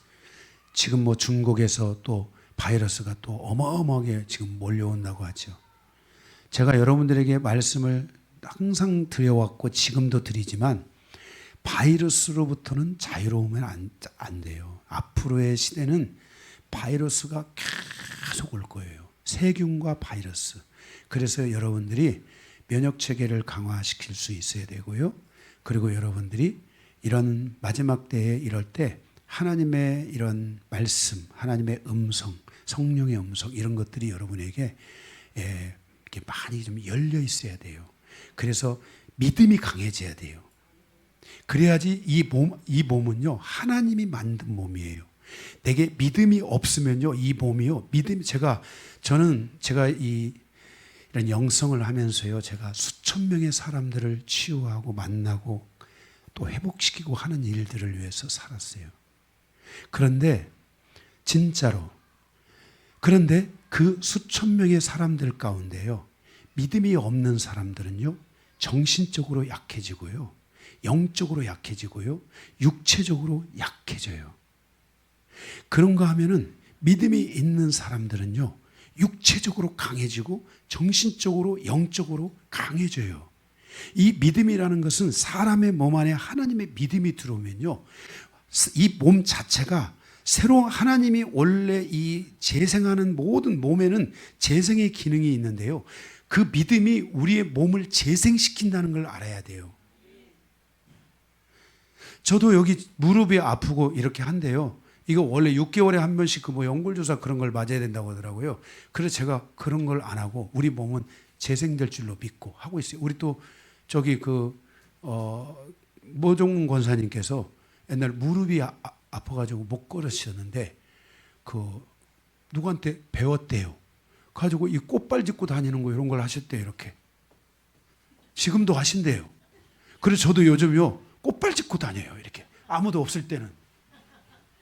지금 뭐 중국에서 또 바이러스가 또 어마어마하게 지금 몰려온다고 하죠. 제가 여러분들에게 말씀을 항상 드려왔고 지금도 드리지만 바이러스로부터는 자유로우면 안 돼요. 앞으로의 시대는 바이러스가 계속 올 거예요. 세균과 바이러스. 그래서 여러분들이 면역체계를 강화시킬 수 있어야 되고요. 그리고 여러분들이 이런 마지막 때에 이럴 때 하나님의 이런 말씀, 하나님의 음성, 성령의 음성 이런 것들이 여러분에게 이렇게 많이 좀 열려 있어야 돼요. 그래서 믿음이 강해져야 돼요. 그래야지 이 몸은요 하나님이 만든 몸이에요. 내게 믿음이 없으면요 이 몸이요 제가 이런 영성을 하면서요 제가 수천 명의 사람들을 치유하고 만나고 또 회복시키고 하는 일들을 위해서 살았어요. 그런데 진짜로 그 수천 명의 사람들 가운데요 믿음이 없는 사람들은요 정신적으로 약해지고요 영적으로 약해지고요 육체적으로 약해져요. 그런가 하면은 믿음이 있는 사람들은요 육체적으로 강해지고 정신적으로 영적으로 강해져요. 이 믿음이라는 것은 사람의 몸 안에 하나님의 믿음이 들어오면요 이 몸 자체가 새로 하나님이 원래 이 재생하는 모든 몸에는 재생의 기능이 있는데요 그 믿음이 우리의 몸을 재생시킨다는 걸 알아야 돼요. 저도 여기 무릎이 아프고 이렇게 한데요 이거 원래 6개월에 한 번씩 그 뭐 연골조사 그런 걸 맞아야 된다고 하더라고요. 그래서 제가 그런 걸 안 하고 우리 몸은 재생될 줄로 믿고 하고 있어요. 우리 또 저기 모종훈 권사님께서 옛날 무릎이 아파가지고 못 걸으셨는데 누구한테 배웠대요. 가지고 이 꽃발 짚고 다니는 거 이런 걸 하셨대요. 이렇게 지금도 하신대요. 그래서 저도 요즘요 꽃발 짚고 다녀요. 이렇게 아무도 없을 때는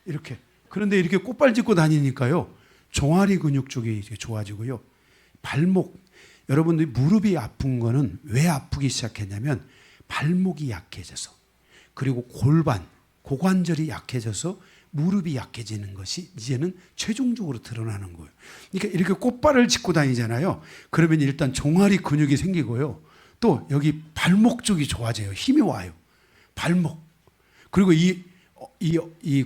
이렇게 그런데 이렇게 꽃발 짚고 다니니까요, 종아리 근육 쪽이 이제 좋아지고요. 발목, 여러분들이 무릎이 아픈 거는 왜 아프기 시작했냐면 발목이 약해져서, 그리고 골반, 고관절이 약해져서 무릎이 약해지는 것이 이제는 최종적으로 드러나는 거예요. 그러니까 이렇게 꽃발을 짚고 다니잖아요. 그러면 일단 종아리 근육이 생기고요. 또 여기 발목 쪽이 좋아져요. 힘이 와요. 발목. 그리고 이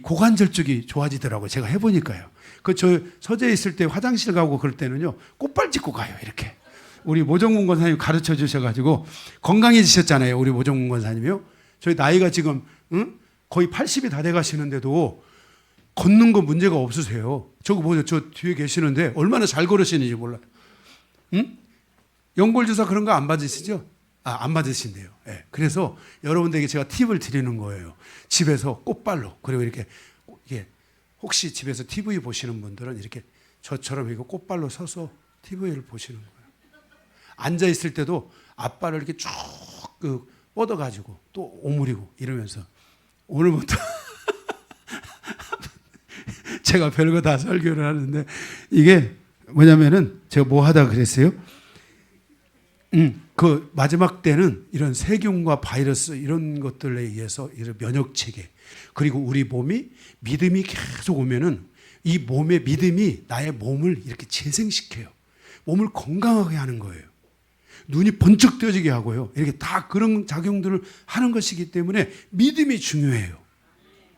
고관절 쪽이 좋아지더라고요. 제가 해보니까요. 저 서재에 있을 때 화장실 가고 그럴 때는요, 꽃발 짚고 가요. 이렇게. 우리 모정군 권사님 가르쳐 주셔가지고 건강해지셨잖아요. 우리 모정군 권사님이요. 저희 나이가 지금 거의 80이 다 돼 가시는데도 걷는 거 문제가 없으세요. 저거 보세요. 저 뒤에 계시는데 얼마나 잘 걸으시는지 몰라요. 연골주사 그런 거 안 받으시죠? 안 받으신대요. 네. 그래서 여러분들에게 제가 팁을 드리는 거예요. 집에서 꽃발로, 그리고 이렇게 혹시 집에서 TV 보시는 분들은 이렇게 저처럼 이거 꽃발로 서서 TV를 보시는 거예요. 앉아 있을 때도 앞발을 이렇게 쭉 뻗어가지고 또 오므리고 이러면서, 오늘부터 제가 별거 다 설교를 하는데 이게 뭐냐면은 제가 뭐 하다 그랬어요? 그 마지막 때는 이런 세균과 바이러스 이런 것들에 의해서 이런 면역 체계, 그리고 우리 몸이 믿음이 계속 오면은 이 몸의 믿음이 나의 몸을 이렇게 재생시켜요. 몸을 건강하게 하는 거예요. 눈이 번쩍 뜨여지게 하고요. 이렇게 다 그런 작용들을 하는 것이기 때문에 믿음이 중요해요.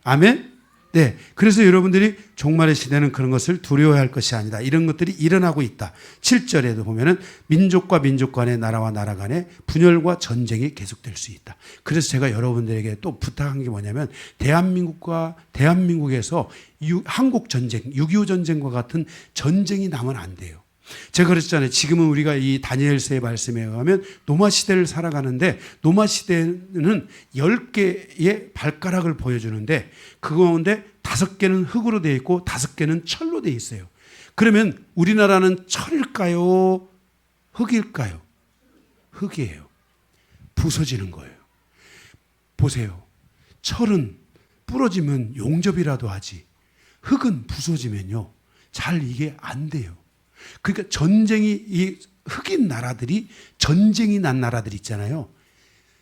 아멘? 네. 그래서 여러분들이 종말의 시대는 그런 것을 두려워할 것이 아니다. 이런 것들이 일어나고 있다. 7절에도 보면은 민족과 민족 간의, 나라와 나라 간의 분열과 전쟁이 계속될 수 있다. 그래서 제가 여러분들에게 또 부탁한 게 뭐냐면, 대한민국에서 한국 전쟁, 6.25 전쟁과 같은 전쟁이 나면 안 돼요. 제가 그랬잖아요. 지금은 우리가 이 다니엘서의 말씀에 의하면 노마 시대를 살아가는데, 노마 시대는 10개의 발가락을 보여주는데 그 가운데 5개는 흙으로 되어 있고 5개는 철로 되어 있어요. 그러면 우리나라는 철일까요? 흙일까요? 흙이에요. 부서지는 거예요. 보세요. 철은 부러지면 용접이라도 하지, 흙은 부서지면요 잘 이게 안 돼요. 그러니까 이 흑인 나라들이, 전쟁이 난 나라들 있잖아요.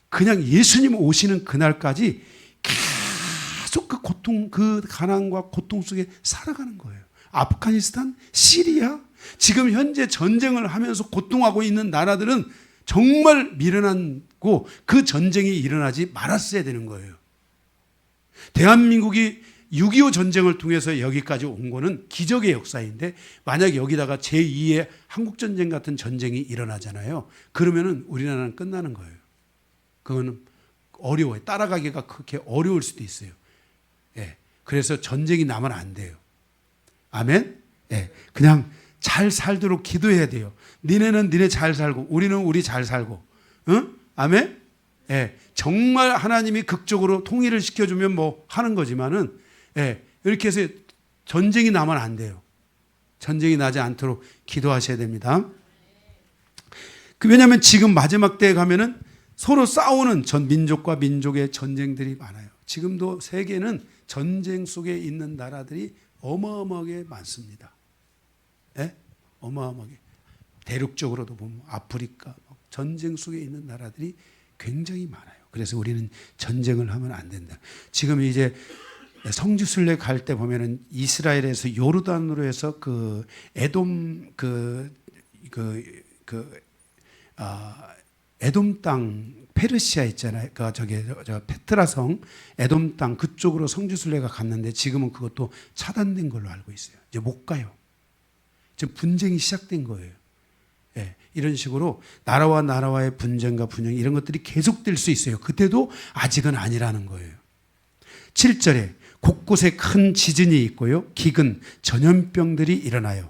그냥 예수님 오시는 그날까지 계속 그 고통, 그 가난과 고통 속에 살아가는 거예요. 아프가니스탄, 시리아, 지금 현재 전쟁을 하면서 고통하고 있는 나라들은 정말 미련하고 그 전쟁이 일어나지 말았어야 되는 거예요. 대한민국이 6.25 전쟁을 통해서 여기까지 온 거는 기적의 역사인데, 만약에 여기다가 제2의 한국전쟁 같은 전쟁이 일어나잖아요. 그러면은 우리나라는 끝나는 거예요. 그거는 어려워요. 따라가기가 그렇게 어려울 수도 있어요. 예. 그래서 전쟁이 나면 안 돼요. 아멘? 예. 그냥 잘 살도록 기도해야 돼요. 니네는 니네 잘 살고, 우리는 우리 잘 살고. 응? 아멘? 예. 정말 하나님이 극적으로 통일을 시켜주면 뭐 하는 거지만은, 예, 이렇게 해서 전쟁이 나면 안 돼요. 전쟁이 나지 않도록 기도하셔야 됩니다. 왜냐하면 지금 마지막 때에 가면은 서로 싸우는 민족과 민족의 전쟁들이 많아요. 지금도 세계는 전쟁 속에 있는 나라들이 어마어마하게 많습니다. 예? 어마어마하게. 대륙적으로도 보면 아프리카, 전쟁 속에 있는 나라들이 굉장히 많아요. 그래서 우리는 전쟁을 하면 안 된다. 지금 이제 성지순례 갈 때 보면은 이스라엘에서 요르단으로 해서 그 에돔 에돔 땅, 페르시아 있잖아요. 저 페트라성 에돔 땅 그쪽으로 성지순례가 갔는데 지금은 그것도 차단된 걸로 알고 있어요. 이제 못 가요. 지금 분쟁이 시작된 거예요. 예, 이런 식으로 나라와 나라와의 분쟁과 분쟁 이런 것들이 계속될 수 있어요. 그때도 아직은 아니라는 거예요. 7절에 곳곳에 큰 지진이 있고요, 기근, 전염병들이 일어나요.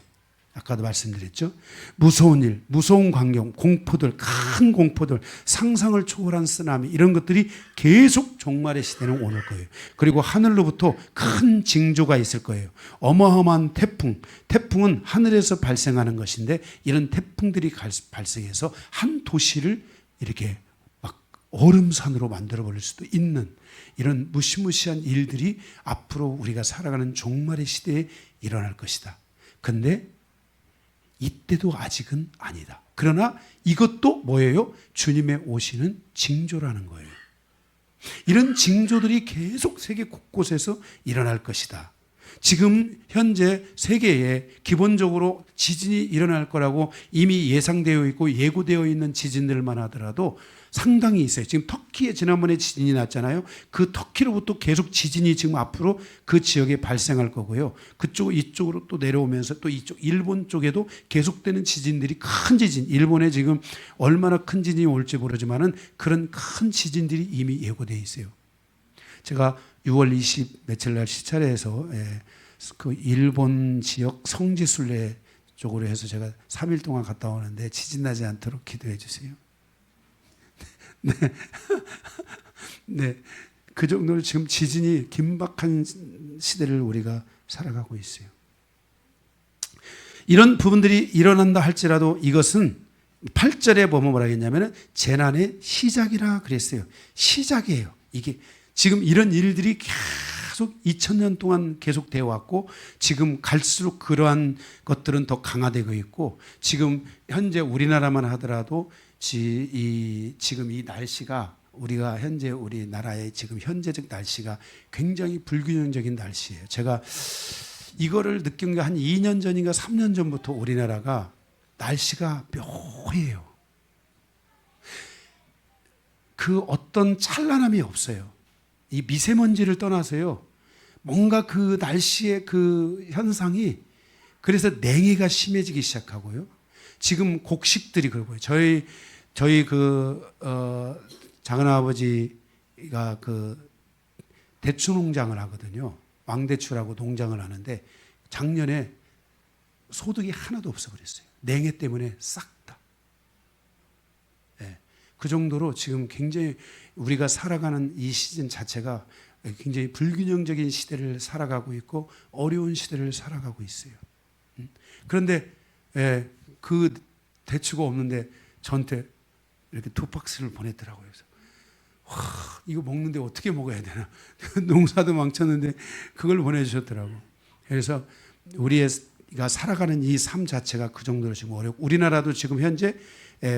아까도 말씀드렸죠. 무서운 일, 무서운 광경, 공포들, 큰 공포들, 상상을 초월한 쓰나미, 이런 것들이 계속 종말의 시대는 오는 거예요. 그리고 하늘로부터 큰 징조가 있을 거예요. 어마어마한 태풍, 태풍은 하늘에서 발생하는 것인데, 이런 태풍들이 발생해서 한 도시를 이렇게 막 얼음산으로 만들어버릴 수도 있는 이런 무시무시한 일들이 앞으로 우리가 살아가는 종말의 시대에 일어날 것이다. 근데 이때도 아직은 아니다. 그러나 이것도 뭐예요? 주님의 오시는 징조라는 거예요. 이런 징조들이 계속 세계 곳곳에서 일어날 것이다. 지금 현재 세계에 기본적으로 지진이 일어날 거라고 이미 예상되어 있고 예고되어 있는 지진들만 하더라도 상당히 있어요. 지금 터키에 지난번에 지진이 났잖아요. 그 터키로부터 계속 지진이 지금 앞으로 그 지역에 발생할 거고요. 그쪽 이쪽으로 또 내려오면서 또 이쪽 일본 쪽에도 계속되는 지진들이 큰 지진, 일본에 지금 얼마나 큰 지진이 올지 모르지만은 그런 큰 지진들이 이미 예고되어 있어요. 제가 6월 20 며칠 날 시찰에서 그 일본 지역 성지순례 쪽으로 해서 제가 3일 동안 갔다 오는데 지진 나지 않도록 기도해 주세요. 네. 네. 그 정도로 지금 지진이 긴박한 시대를 우리가 살아가고 있어요. 이런 부분들이 일어난다 할지라도 이것은 8절에 보면 뭐라 했냐면은 재난의 시작이라 그랬어요. 시작이에요. 이게 지금 이런 일들이 계속 2000년 동안 계속되어 왔고 지금 갈수록 그러한 것들은 더 강화되고 있고 지금 현재 우리나라만 하더라도 지금 이 날씨가 우리가 현재 우리나라의 지금 현재적 날씨가 굉장히 불균형적인 날씨예요. 제가 이거를 느낀 게 한 2년 전인가 3년 전부터 우리나라가 날씨가 묘해요. 그 어떤 찬란함이 없어요. 이 미세먼지를 떠나서요. 뭔가 그 날씨의 그 현상이 그래서 냉해가 심해지기 시작하고요. 지금 곡식들이 그러고요. 저희 작은아버지가 그 대추 농장을 하거든요. 왕대추라고 농장을 하는데 작년에 소득이 하나도 없어 버렸어요. 냉해 때문에 싹 다. 네. 그 정도로 지금 굉장히 우리가 살아가는 이 시즌 자체가 굉장히 불균형적인 시대를 살아가고 있고 어려운 시대를 살아가고 있어요. 그런데 그 대추가 없는데 저한테 이렇게 2박스를 보냈더라고요. 그래서 이거 먹는데 어떻게 먹어야 되나. 농사도 망쳤는데 그걸 보내주셨더라고. 그래서 우리가 살아가는 이 삶 자체가 그 정도로 지금 어렵고 우리나라도 지금 현재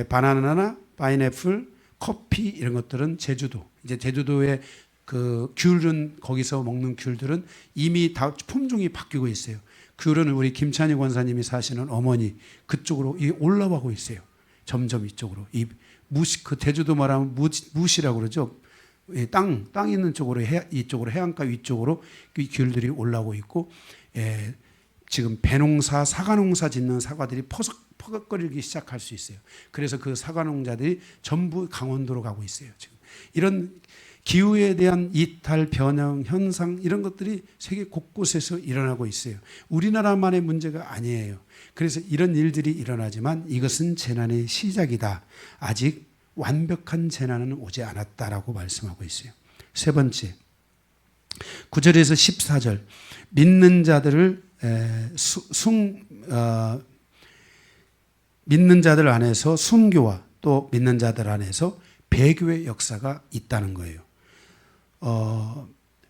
바나나나 파인애플, 커피 이런 것들은 제주도 이제 제주도의 그 귤은 거기서 먹는 귤들은 이미 다 품종이 바뀌고 있어요. 귤은 우리 김찬희 권사님이 사시는 어머니 그쪽으로 올라가고 있어요. 점점 이쪽으로 이 무시 그 제주도 말하면 무시라고 그러죠. 땅 있는 쪽으로 이쪽으로 해안가 위쪽으로 이 귤들이 올라오고 있고 지금 배농사, 사과농사 짓는 사과들이 퍼석거리기 시작할 수 있어요. 그래서 그 사과농자들이 전부 강원도로 가고 있어요. 지금 이런 기후에 대한 이탈, 변형, 현상 이런 것들이 세계 곳곳에서 일어나고 있어요. 우리나라만의 문제가 아니에요. 그래서 이런 일들이 일어나지만 이것은 재난의 시작이다. 아직 완벽한 재난은 오지 않았다라고 말씀하고 있어요. 세 번째, 9절에서 14절 믿는 자들을 믿는 자들 안에서 순교와 또 믿는 자들 안에서 배교의 역사가 있다는 거예요.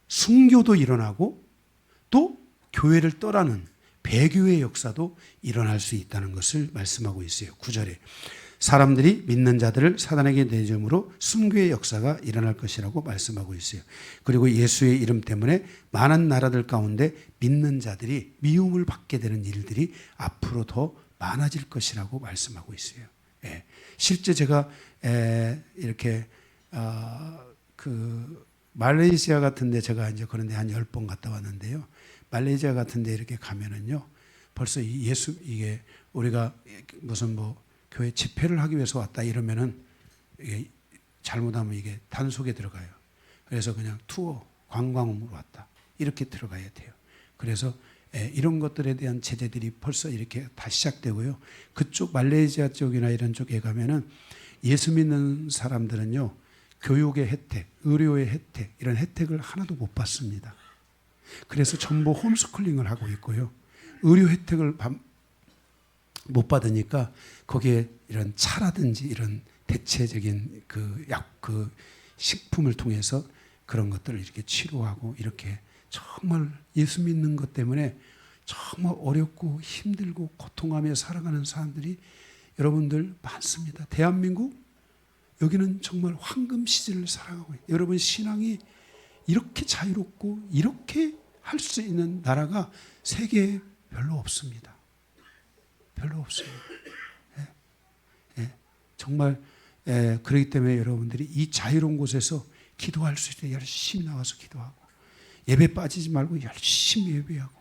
순교도 일어나고 또 교회를 떠나는 배교의 역사도 일어날 수 있다는 것을 말씀하고 있어요. 9절에 사람들이 믿는 자들을 사단에게 내줌으로 순교의 역사가 일어날 것이라고 말씀하고 있어요. 그리고 예수의 이름 때문에 많은 나라들 가운데 믿는 자들이 미움을 받게 되는 일들이 앞으로 더 많아질 것이라고 말씀하고 있어요. 실제 제가 이렇게 그 말레이시아 같은데 제가 이제 그런데 한 10번 갔다 왔는데요. 말레이시아 같은데 이렇게 가면은요, 벌써 이게 우리가 무슨 뭐 교회 집회를 하기 위해서 왔다 이러면은 이게 잘못하면 이게 단속에 들어가요. 그래서 그냥 투어 관광으로 왔다 이렇게 들어가야 돼요. 그래서 이런 것들에 대한 제재들이 벌써 이렇게 다 시작되고요. 그쪽 말레이시아 쪽이나 이런 쪽에 가면은 예수 믿는 사람들은요, 교육의 혜택, 의료의 혜택 이런 혜택을 하나도 못 받습니다. 그래서 전부 홈스쿨링을 하고 있고요. 의료 혜택을 못 받으니까 거기에 이런 차라든지 이런 대체적인 그 식품을 통해서 그런 것들을 이렇게 치료하고 이렇게 정말 예수 믿는 것 때문에 정말 어렵고 힘들고 고통하며 살아가는 사람들이 여러분들 많습니다. 대한민국 여기는 정말 황금 시절을 살아가고 있어요. 여러분 신앙이 이렇게 자유롭고 이렇게 할 수 있는 나라가 세계에 별로 없습니다. 별로 없습니다. 예, 예, 정말 그렇기 때문에 여러분들이 이 자유로운 곳에서 기도할 수 있게 열심히 나와서 기도하고 예배 빠지지 말고 열심히 예배하고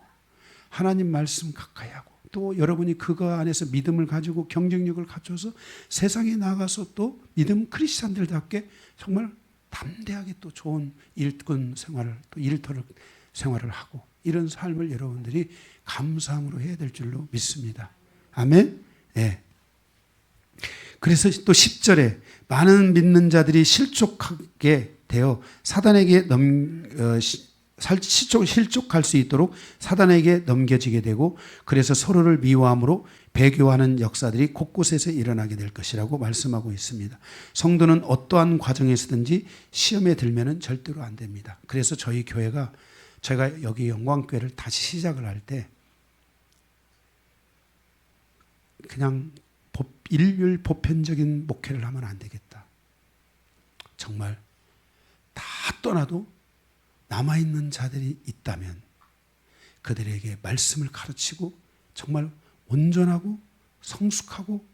하나님 말씀 가까이 하고 또 여러분이 그거 안에서 믿음을 가지고 경쟁력을 갖춰서 세상에 나가서 또 믿음 크리스찬들답게 정말 담대하게 또 좋은 일꾼 생활을 또 일터를 생활을 하고 이런 삶을 여러분들이 감사함으로 해야 될 줄로 믿습니다. 아멘. 네. 그래서 또 10절에 많은 믿는 자들이 실족하게 되어 사단에게 실족할 수 있도록 사단에게 넘겨지게 되고 그래서 서로를 미워함으로 배교하는 역사들이 곳곳에서 일어나게 될 것이라고 말씀하고 있습니다. 성도는 어떠한 과정에서든지 시험에 들면은 절대로 안 됩니다. 그래서 저희 교회가 제가 여기 영광교회를 다시 시작을 할 때 그냥 일률 보편적인 목회를 하면 안 되겠다. 정말 다 떠나도 남아있는 자들이 있다면 그들에게 말씀을 가르치고 정말 온전하고 성숙하고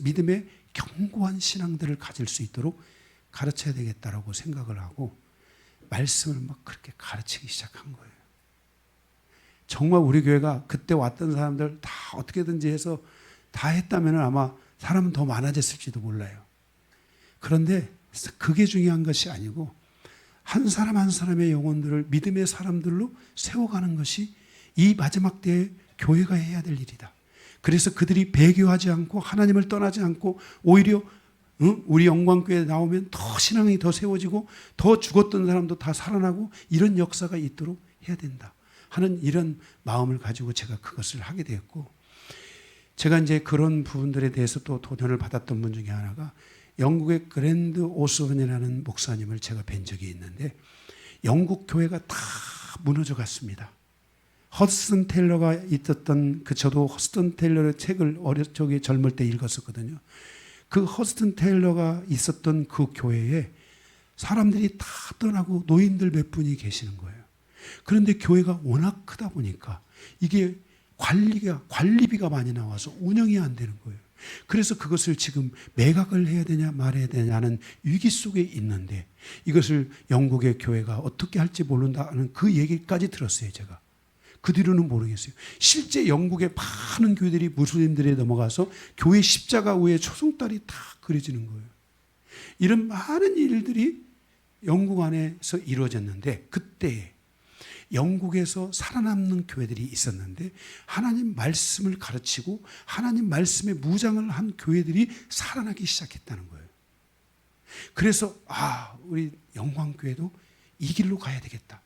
믿음의 견고한 신앙들을 가질 수 있도록 가르쳐야 되겠다라고 생각을 하고 말씀을 막 그렇게 가르치기 시작한 거예요. 정말 우리 교회가 그때 왔던 사람들 다 어떻게든지 해서 다 했다면 아마 사람은 더 많아졌을지도 몰라요. 그런데 그게 중요한 것이 아니고 한 사람 한 사람의 영혼들을 믿음의 사람들로 세워가는 것이 이 마지막 때에 교회가 해야 될 일이다. 그래서 그들이 배교하지 않고 하나님을 떠나지 않고 오히려 우리 영광교회에 나오면 더 신앙이 더 세워지고 더 죽었던 사람도 다 살아나고 이런 역사가 있도록 해야 된다 하는 이런 마음을 가지고 제가 그것을 하게 되었고 제가 이제 그런 부분들에 대해서 또 도전을 받았던 분 중에 하나가 영국의 그랜드 오스본이라는 목사님을 제가 뵌 적이 있는데 영국 교회가 다 무너져 갔습니다. 허스턴 테일러가 있었던 저도 허스턴 테일러의 책을 적이 젊을 때 읽었었거든요. 그 허스턴 테일러가 있었던 그 교회에 사람들이 다 떠나고 노인들 몇 분이 계시는 거예요. 그런데 교회가 워낙 크다 보니까 이게 관리비가 많이 나와서 운영이 안 되는 거예요. 그래서 그것을 지금 매각을 해야 되냐 말아야 되냐는 위기 속에 있는데 이것을 영국의 교회가 어떻게 할지 모른다는 그 얘기까지 들었어요. 제가 그 뒤로는 모르겠어요. 실제 영국의 많은 교회들이 무슬림들에 넘어가서 교회 십자가 위에 초승달이 다 그려지는 거예요. 이런 많은 일들이 영국 안에서 이루어졌는데 그때 영국에서 살아남는 교회들이 있었는데 하나님 말씀을 가르치고 하나님 말씀에 무장을 한 교회들이 살아나기 시작했다는 거예요. 그래서 우리 영광교회도 이 길로 가야 되겠다.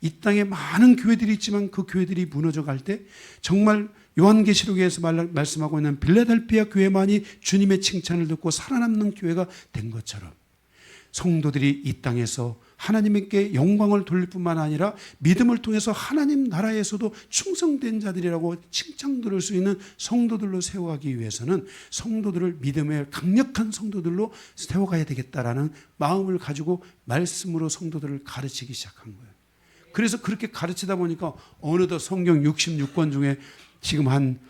이 땅에 많은 교회들이 있지만 그 교회들이 무너져 갈 때 정말 요한계시록에서 말씀하고 있는 빌라델피아 교회만이 주님의 칭찬을 듣고 살아남는 교회가 된 것처럼 성도들이 이 땅에서 하나님께 영광을 돌릴 뿐만 아니라 믿음을 통해서 하나님 나라에서도 충성된 자들이라고 칭찬 들을 수 있는 성도들로 세워가기 위해서는 성도들을 믿음의 강력한 성도들로 세워가야 되겠다라는 마음을 가지고 말씀으로 성도들을 가르치기 시작한 거예요. 그래서 그렇게 가르치다 보니까 어느덧 성경 66권 중에 지금 한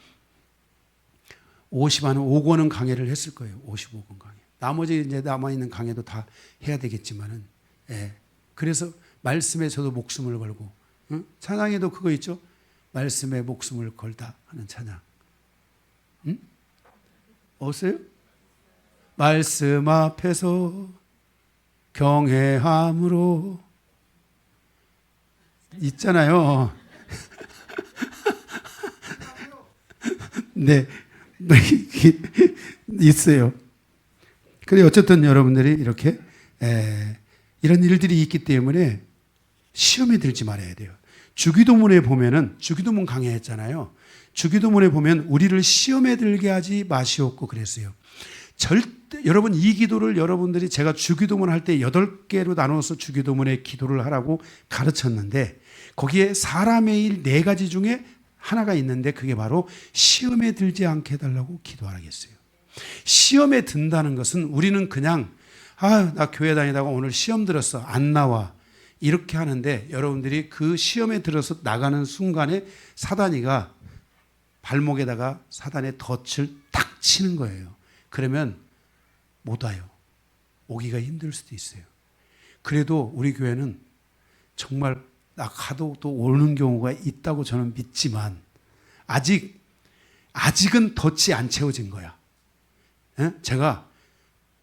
5권은 강해를 했을 거예요. 55권 강해. 나머지 이제 남아있는 강해도 다 해야 되겠지만은, 예. 그래서 말씀에 저도 목숨을 걸고, 찬양에도 그거 있죠? 말씀에 목숨을 걸다 하는 찬양. 없어요? 말씀 앞에서 경외함으로 있잖아요. 네, 있어요. 그래 어쨌든 여러분들이 이렇게 이런 일들이 있기 때문에 시험에 들지 말아야 돼요. 주기도문에 보면은 주기도문 강해했잖아요. 주기도문에 보면 우리를 시험에 들게 하지 마시옵고 그랬어요. 절대 여러분 이 기도를 여러분들이 제가 주기도문 할 때 8개로 나눠서 주기도문의 기도를 하라고 가르쳤는데 거기에 사람의 일 4가지 중에 하나가 있는데 그게 바로 시험에 들지 않게 해달라고 기도하라고 했어요. 시험에 든다는 것은 우리는 그냥 나 교회 다니다가 오늘 시험 들었어. 안 나와. 이렇게 하는데 여러분들이 그 시험에 들어서 나가는 순간에 사단이가 발목에다가 사단의 덫을 탁 치는 거예요. 그러면 못 와요. 오기가 힘들 수도 있어요. 그래도 우리 교회는 정말 나 가도 또 오는 경우가 있다고 저는 믿지만 아직은 덫이 안 채워진 거야. 제가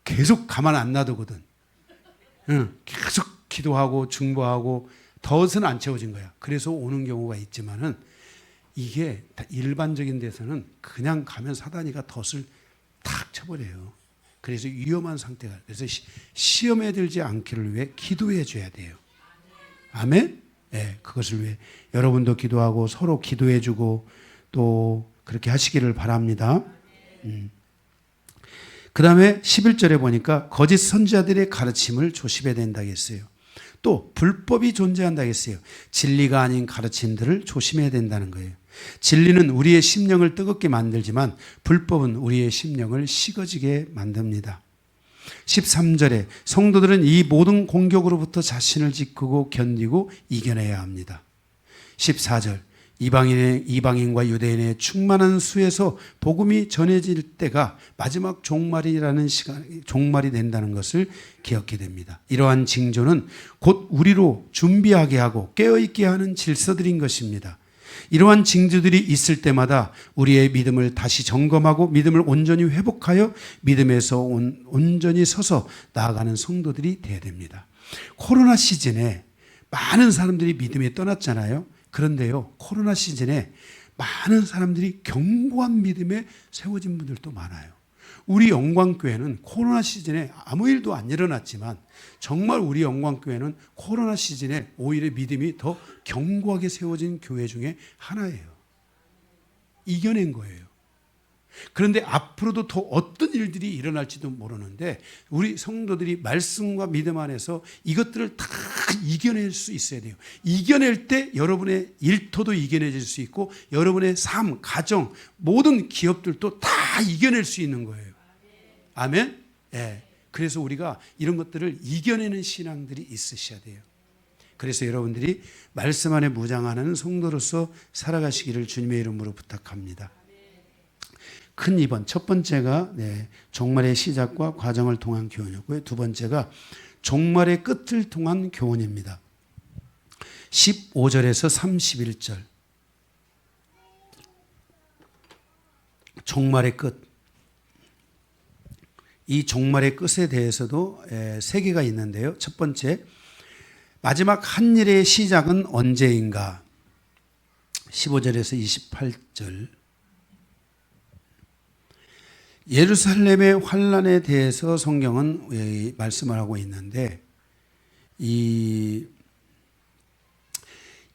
계속 가만 안 놔두거든. 계속 기도하고 중보하고 덫은 안 채워진 거야. 그래서 오는 경우가 있지만은 이게 일반적인 데서는 그냥 가면 사단이가 덫을 탁 쳐버려요. 그래서 위험한 상태가. 그래서 시험에 들지 않기를 위해 기도해 줘야 돼요. 아멘? 네, 그것을 위해 여러분도 기도하고 서로 기도해 주고 또 그렇게 하시기를 바랍니다. 그 다음에 11절에 보니까 거짓 선지자들의 가르침을 조심해야 된다고 했어요. 또 불법이 존재한다고 했어요. 진리가 아닌 가르침들을 조심해야 된다는 거예요. 진리는 우리의 심령을 뜨겁게 만들지만 불법은 우리의 심령을 식어지게 만듭니다. 13절에 성도들은 이 모든 공격으로부터 자신을 지키고 견디고 이겨내야 합니다. 14절 이방인과 유대인의 충만한 수에서 복음이 전해질 때가 마지막 종말이 된다는 것을 기억해야 됩니다. 이러한 징조는 곧 우리로 준비하게 하고 깨어있게 하는 질서들인 것입니다. 이러한 징조들이 있을 때마다 우리의 믿음을 다시 점검하고 믿음을 온전히 회복하여 믿음에서 온전히 서서 나아가는 성도들이 되어야 됩니다. 코로나 시즌에 많은 사람들이 믿음에 떠났잖아요. 그런데요, 코로나 시즌에 많은 사람들이 견고한 믿음에 세워진 분들도 많아요. 우리 영광교회는 코로나 시즌에 아무 일도 안 일어났지만 정말 우리 영광교회는 코로나 시즌에 오히려 믿음이 더 견고하게 세워진 교회 중에 하나예요. 이겨낸 거예요. 그런데 앞으로도 더 어떤 일들이 일어날지도 모르는데 우리 성도들이 말씀과 믿음 안에서 이것들을 다 이겨낼 수 있어야 돼요. 이겨낼 때 여러분의 일터도 이겨내질 수 있고 여러분의 삶, 가정, 모든 기업들도 다 이겨낼 수 있는 거예요. 아멘? 예. 그래서 우리가 이런 것들을 이겨내는 신앙들이 있으셔야 돼요. 그래서 여러분들이 말씀 안에 무장하는 성도로서 살아가시기를 주님의 이름으로 부탁합니다. 큰 2번, 첫 번째가 종말의 시작과 과정을 통한 교훈이었고요. 두 번째가 종말의 끝을 통한 교훈입니다. 15절에서 31절. 종말의 끝. 이 종말의 끝에 대해서도 3개가 있는데요. 첫 번째, 마지막 한 일의 시작은 언제인가? 15절에서 28절. 예루살렘의 환란에 대해서 성경은 말씀을 하고 있는데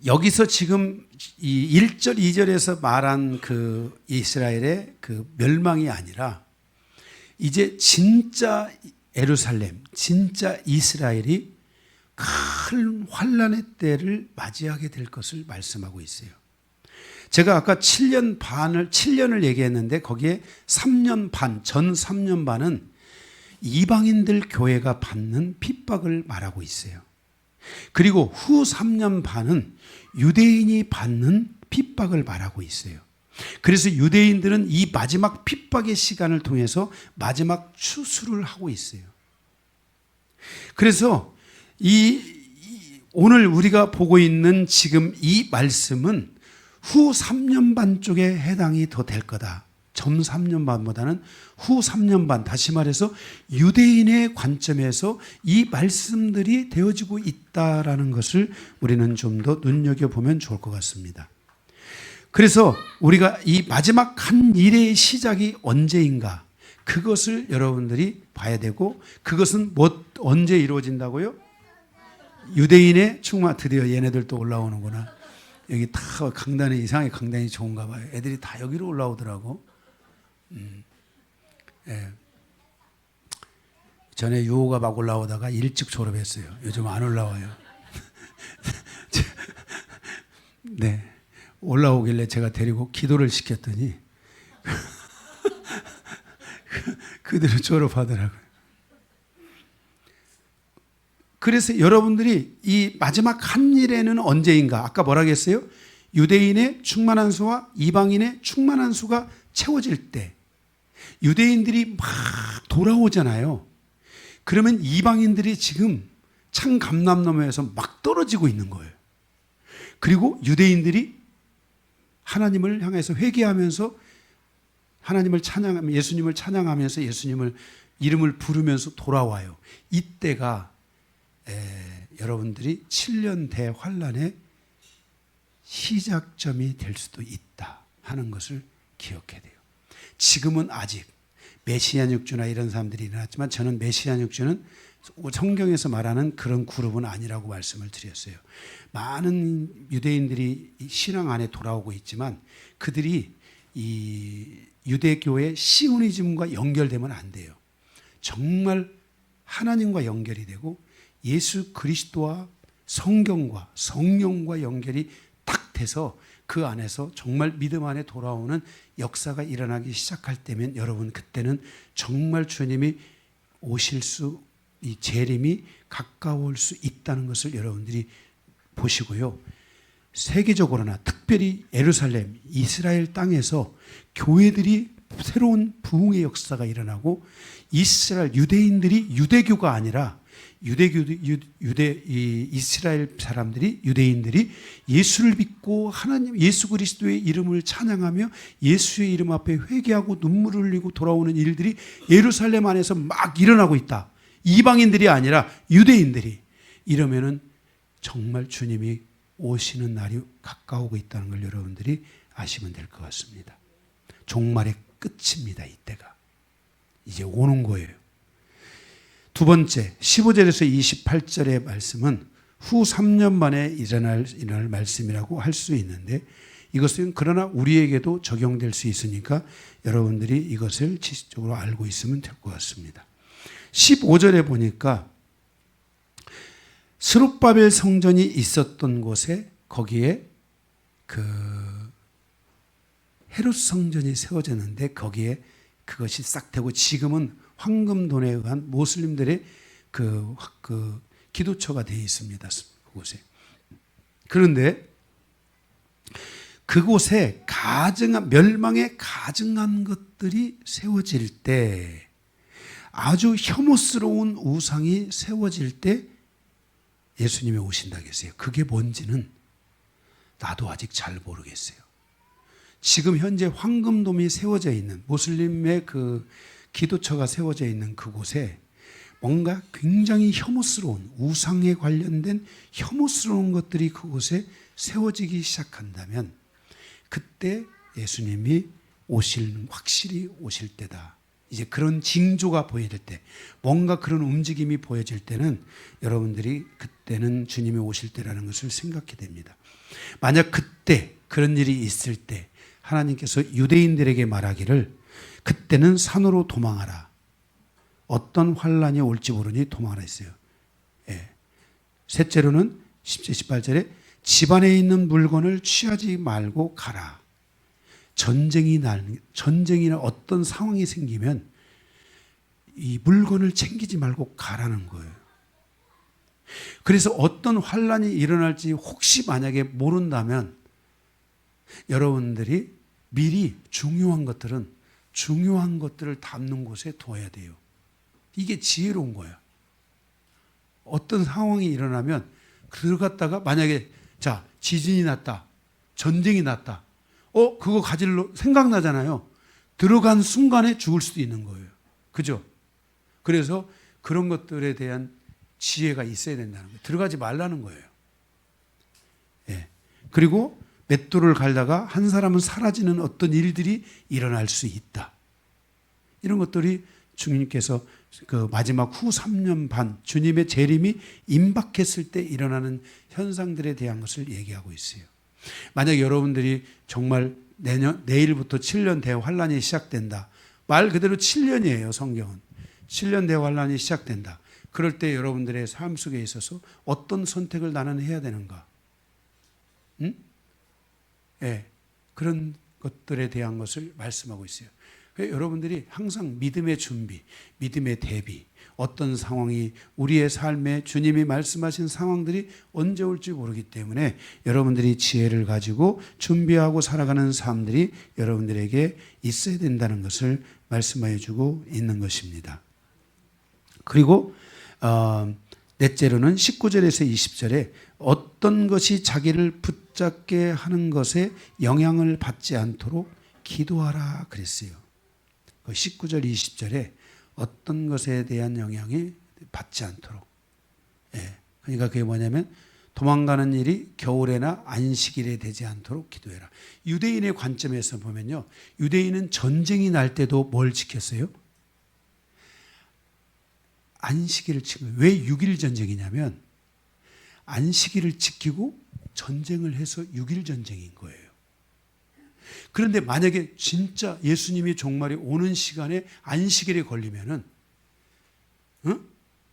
여기서 지금 이 1절, 2절에서 말한 그 이스라엘의 그 멸망이 아니라 이제 진짜 예루살렘, 진짜 이스라엘이 큰 환란의 때를 맞이하게 될 것을 말씀하고 있어요. 제가 아까 7년을 얘기했는데 거기에 3년 반, 전 3년 반은 이방인들 교회가 받는 핍박을 말하고 있어요. 그리고 후 3년 반은 유대인이 받는 핍박을 말하고 있어요. 그래서 유대인들은 이 마지막 핍박의 시간을 통해서 마지막 추수를 하고 있어요. 그래서 오늘 우리가 보고 있는 지금 이 말씀은 후 3년 반 쪽에 해당이 더 될 거다. 전 3년 반보다는 후 3년 반, 다시 말해서 유대인의 관점에서 이 말씀들이 되어지고 있다라는 것을 우리는 좀 더 눈여겨보면 좋을 것 같습니다. 그래서 우리가 이 마지막 한 일의 시작이 언제인가, 그것을 여러분들이 봐야 되고, 그것은 언제 이루어진다고요? 유대인의 충만. 드디어 얘네들 또 올라오는구나. 여기 다 강단이 이상하게 강단이 좋은가 봐요. 애들이 다 여기로 올라오더라고. 예. 전에 유호가 막 올라오다가 일찍 졸업했어요. 요즘 안 올라와요. 네. 올라오길래 제가 데리고 기도를 시켰더니 그대로 졸업하더라고요. 그래서 여러분들이 이 마지막 한 일에는 언제인가? 아까 뭐라고 했어요? 유대인의 충만한 수와 이방인의 충만한 수가 채워질 때 유대인들이 막 돌아오잖아요. 그러면 이방인들이 지금 창 감람나무에서 막 떨어지고 있는 거예요. 그리고 유대인들이 하나님을 향해서 회개하면서 하나님을 찬양하며 예수님을 찬양하면서 예수님을 이름을 부르면서 돌아와요. 이때가 여러분들이 7년 대환란의 시작점이 될 수도 있다 하는 것을 기억해야 돼요. 지금은 아직 메시안 육주나 이런 사람들이 일어났지만 저는 메시안 육주는 성경에서 말하는 그런 그룹은 아니라고 말씀을 드렸어요. 많은 유대인들이 신앙 안에 돌아오고 있지만 그들이 이 유대교의 시오니즘과 연결되면 안 돼요. 정말 하나님과 연결이 되고 예수 그리스도와 성경과 성령과 연결이 딱 돼서 그 안에서 정말 믿음 안에 돌아오는 역사가 일어나기 시작할 때면 여러분 그때는 정말 주님이 오실 수, 이 재림이 가까울 수 있다는 것을 여러분들이 보시고요. 세계적으로나 특별히 예루살렘, 이스라엘 땅에서 교회들이 새로운 부흥의 역사가 일어나고 이스라엘 유대인들이 유대교가 아니라 이스라엘 사람들이 유대인들이 예수를 믿고 하나님 예수 그리스도의 이름을 찬양하며 예수의 이름 앞에 회개하고 눈물을 흘리고 돌아오는 일들이 예루살렘 안에서 막 일어나고 있다. 이방인들이 아니라 유대인들이 이러면은 정말 주님이 오시는 날이 가까우고 있다는 걸 여러분들이 아시면 될 것 같습니다. 종말의 끝입니다. 이때가 이제 오는 거예요. 두 번째 15절에서 28절의 말씀은 후 3년 만에 일어날 말씀이라고 할 수 있는데 이것은 그러나 우리에게도 적용될 수 있으니까 여러분들이 이것을 지식적으로 알고 있으면 될 것 같습니다. 15절에 보니까 스룹바벨 성전이 있었던 곳에 거기에 헤롯 성전이 세워졌는데 거기에 그것이 싹 되고 지금은 황금돈에 의한 모슬림들의 그 기도처가 되어 있습니다. 그곳에. 그런데 그곳에 멸망에 가증한 것들이 세워질 때 아주 혐오스러운 우상이 세워질 때 예수님이 오신다고 했어요. 그게 뭔지는 나도 아직 잘 모르겠어요. 지금 현재 황금돔이 세워져 있는 모슬림의 그 기도처가 세워져 있는 그곳에 뭔가 굉장히 혐오스러운 우상에 관련된 혐오스러운 것들이 그곳에 세워지기 시작한다면 그때 예수님이 확실히 오실 때다. 이제 그런 징조가 보여질 때 뭔가 그런 움직임이 보여질 때는 여러분들이 그때는 주님이 오실 때라는 것을 생각해야 됩니다. 만약 그때 그런 일이 있을 때 하나님께서 유대인들에게 말하기를 그때는 산으로 도망하라. 어떤 환란이 올지 모르니 도망하라 했어요. 예. 셋째로는 10절 18절에 집안에 있는 물건을 취하지 말고 가라. 전쟁이나 어떤 상황이 생기면 이 물건을 챙기지 말고 가라는 거예요. 그래서 어떤 환란이 일어날지 혹시 만약에 모른다면 여러분들이 미리 중요한 것들을 담는 곳에 둬야 돼요. 이게 지혜로운 거야. 어떤 상황이 일어나면 들어갔다가 만약에 지진이 났다. 전쟁이 났다. 그거 가질러 생각나잖아요. 들어간 순간에 죽을 수도 있는 거예요. 그죠? 그래서 그런 것들에 대한 지혜가 있어야 된다는 거예요. 들어가지 말라는 거예요. 예. 그리고 맷돌을 갈다가 한 사람은 사라지는 어떤 일들이 일어날 수 있다. 이런 것들이 주님께서 그 마지막 후 3년 반 주님의 재림이 임박했을 때 일어나는 현상들에 대한 것을 얘기하고 있어요. 만약 여러분들이 정말 내일부터 7년 대환란이 시작된다. 말 그대로 7년이에요. 성경은. 7년 대환란이 시작된다. 그럴 때 여러분들의 삶 속에 있어서 어떤 선택을 나는 해야 되는가? 응? 예, 그런 것들에 대한 것을 말씀하고 있어요. 여러분들이 항상 믿음의 준비, 믿음의 대비, 어떤 상황이 우리의 삶에 주님이 말씀하신 상황들이 언제 올지 모르기 때문에 여러분들이 지혜를 가지고 준비하고 살아가는 삶들이 여러분들에게 있어야 된다는 것을 말씀해 주고 있는 것입니다. 그리고 넷째로는 19절에서 20절에 어떤 것이 자기를 붙잡게 하는 것에 영향을 받지 않도록 기도하라 그랬어요. 19절 20절에 어떤 것에 대한 영향이 받지 않도록. 예. 그러니까 그게 뭐냐면 도망가는 일이 겨울에나 안식일에 되지 않도록 기도해라. 유대인의 관점에서 보면요. 유대인은 전쟁이 날 때도 뭘 지켰어요? 안식일을 지켜요. 왜 6일 전쟁이냐면 안식일을 지키고 전쟁을 해서 6일 전쟁인 거예요. 그런데 만약에 진짜 예수님이 종말이 오는 시간에 안식일에 걸리면은,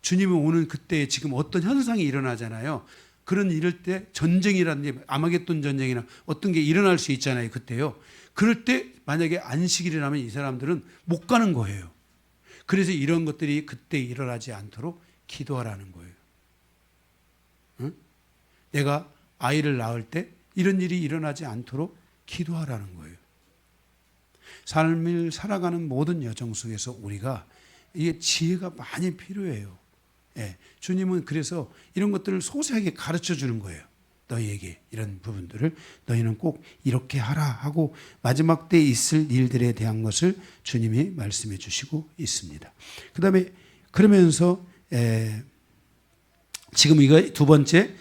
주님이 오는 그때에 지금 어떤 현상이 일어나잖아요. 그런 이럴 때 전쟁이라든지 아마겟돈 전쟁이나 어떤 게 일어날 수 있잖아요. 그때요. 그럴 때 만약에 안식일이라면 이 사람들은 못 가는 거예요. 그래서 이런 것들이 그때 일어나지 않도록 기도하라는 거예요. 내가 아이를 낳을 때 이런 일이 일어나지 않도록 기도하라는 거예요. 삶을 살아가는 모든 여정 속에서 우리가 이게 지혜가 많이 필요해요. 예, 주님은 그래서 이런 것들을 소세하게 가르쳐 주는 거예요. 너희에게 이런 부분들을 너희는 꼭 이렇게 하라 하고 마지막 때에 있을 일들에 대한 것을 주님이 말씀해 주시고 있습니다. 그 다음에 그러면서 지금 이거 두 번째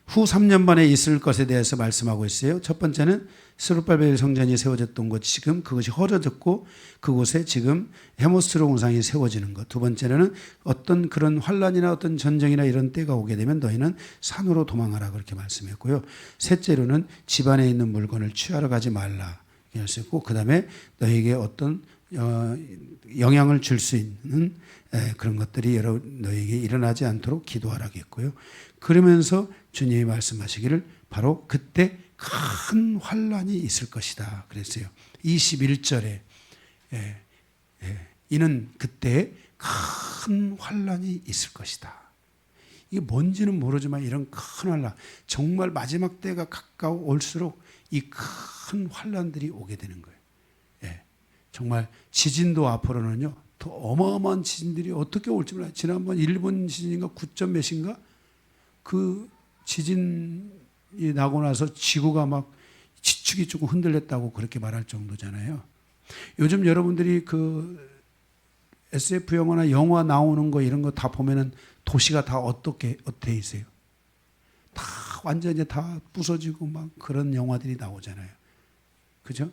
후 3년 반에 있을 것에 대해서 말씀하고 있어요. 첫 번째는 스룹바벨 성전이 세워졌던 곳, 지금 그것이 헐어졌고 그곳에 지금 헤모스로 우상이 세워지는 것. 두 번째는 어떤 그런 환란이나 어떤 전쟁이나 이런 때가 오게 되면 너희는 산으로 도망하라 그렇게 말씀했고요. 셋째로는 집안에 있는 물건을 취하러 가지 말라 했고, 그 다음에 너희에게 어떤 영향을 줄 수 있는 그런 것들이 너희에게 일어나지 않도록 기도하라겠고요. 그러면서 주님이 말씀하시기를 바로 그때 큰 환란이 있을 것이다 그랬어요. 21절에 이는 그때 큰 환란이 있을 것이다. 이게 뭔지는 모르지만 이런 큰 환란, 정말 마지막 때가 가까워 올수록 이 큰 환란들이 오게 되는 거예요. 정말 지진도 앞으로는요 더 어마어마한 지진들이 어떻게 올지 몰라요. 지난번 일본 지진인가 9점 몇인가 그 지진이 나고 나서 지구가 막 지축이 조금 흔들렸다고 그렇게 말할 정도잖아요. 요즘 여러분들이 그 SF 영화나 영화 나오는 거 이런 거 다 보면은 도시가 다 어떻게 있어요? 다 완전히 다 부서지고 막 그런 영화들이 나오잖아요. 그죠?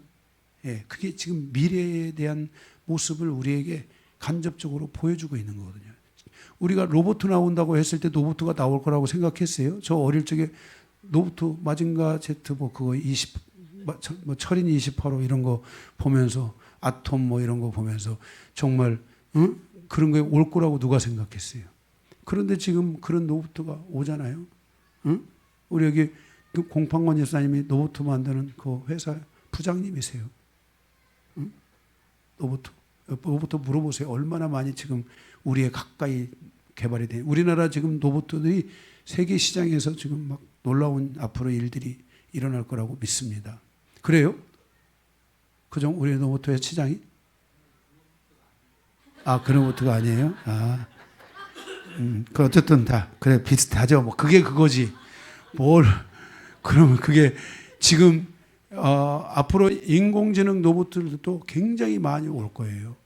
예, 그게 지금 미래에 대한 모습을 우리에게 간접적으로 보여주고 있는 거거든요. 우리가 로봇 나온다고 했을 때 로봇가 나올 거라고 생각했어요. 저 어릴 적에 로봇 마징가 제트 뭐 그거 20 뭐 철인 28호 이런 거 보면서 아톰 뭐 이런 거 보면서 정말 그런 거에 올 거라고 누가 생각했어요. 그런데 지금 그런 로봇가 오잖아요. 우리 여기 그 공판권 여사님이 로봇 만드는 그 회사 부장님이세요. 로봇 물어보세요. 얼마나 많이 지금 우리의 가까이 개발이 돼. 우리나라 지금 로봇들이 세계 시장에서 지금 막 놀라운 앞으로 일들이 일어날 거라고 믿습니다. 그래요? 그죠? 우리 로봇의 시장이? 그 로봇가 아니에요? 그 어쨌든 다 그래 비슷하죠. 뭐 그게 그거지. 그러면 그게 지금 앞으로 인공지능 로봇들도 굉장히 많이 올 거예요.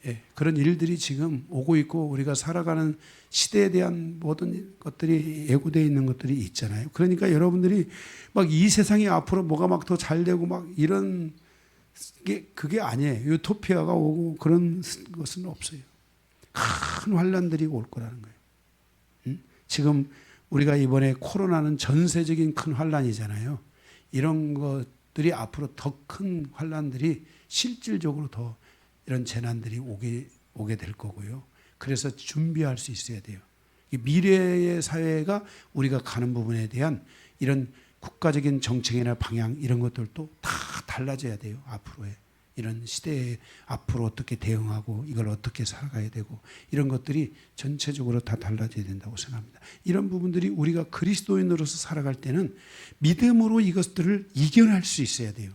예, 그런 일들이 지금 오고 있고 우리가 살아가는 시대에 대한 모든 것들이 예고되어 있는 것들이 있잖아요. 그러니까 여러분들이 막 이 세상이 앞으로 뭐가 막 더 잘 되고 막 이런 게 그게 아니에요. 유토피아가 오고 그런 것은 없어요. 큰 환란들이 올 거라는 거예요. 지금 우리가 이번에 코로나는 전세적인 큰 환란이잖아요. 이런 것들이 앞으로 더 큰 환란들이 실질적으로 더 이런 재난들이 오게 될 거고요. 그래서 준비할 수 있어야 돼요. 이 미래의 사회가 우리가 가는 부분에 대한 이런 국가적인 정책이나 방향 이런 것들도 다 달라져야 돼요. 앞으로의 이런 시대에 앞으로 어떻게 대응하고 이걸 어떻게 살아가야 되고 이런 것들이 전체적으로 다 달라져야 된다고 생각합니다. 이런 부분들이 우리가 그리스도인으로서 살아갈 때는 믿음으로 이것들을 이겨낼 수 있어야 돼요.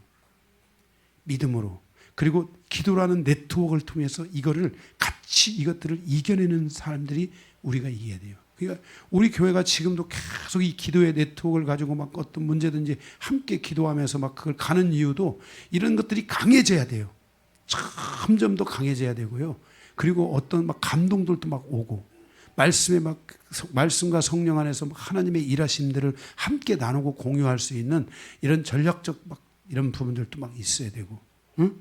믿음으로. 그리고 기도라는 네트워크를 통해서 이거를 같이 이것들을 이겨내는 사람들이 우리가 이겨야 돼요. 그러니까 우리 교회가 지금도 계속 이 기도의 네트워크를 가지고 막 어떤 문제든지 함께 기도하면서 막 그걸 가는 이유도 이런 것들이 강해져야 돼요. 점점 더 강해져야 되고요. 그리고 어떤 막 감동들도 막 오고 말씀에 막 말씀과 성령 안에서 막 하나님의 일하심들을 함께 나누고 공유할 수 있는 이런 전략적 막 이런 부분들도 막 있어야 되고, 응?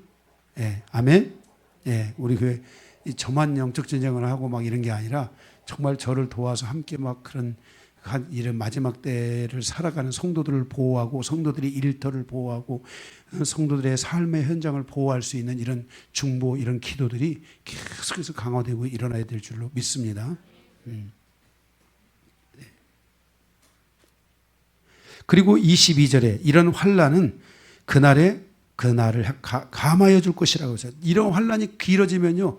예, 아멘. 예, 우리 교회 저만 영적 전쟁을 하고 막 이런 게 아니라 정말 저를 도와서 함께 막 그런 이런 마지막 때를 살아가는 성도들을 보호하고 성도들의 일터를 보호하고 성도들의 삶의 현장을 보호할 수 있는 이런 중보 이런 기도들이 계속해서 강화되고 일어나야 될 줄로 믿습니다. 그리고 22절에 이런 환난은 그날을 감하여 줄 것이라고 해서 이런 환난이 길어지면요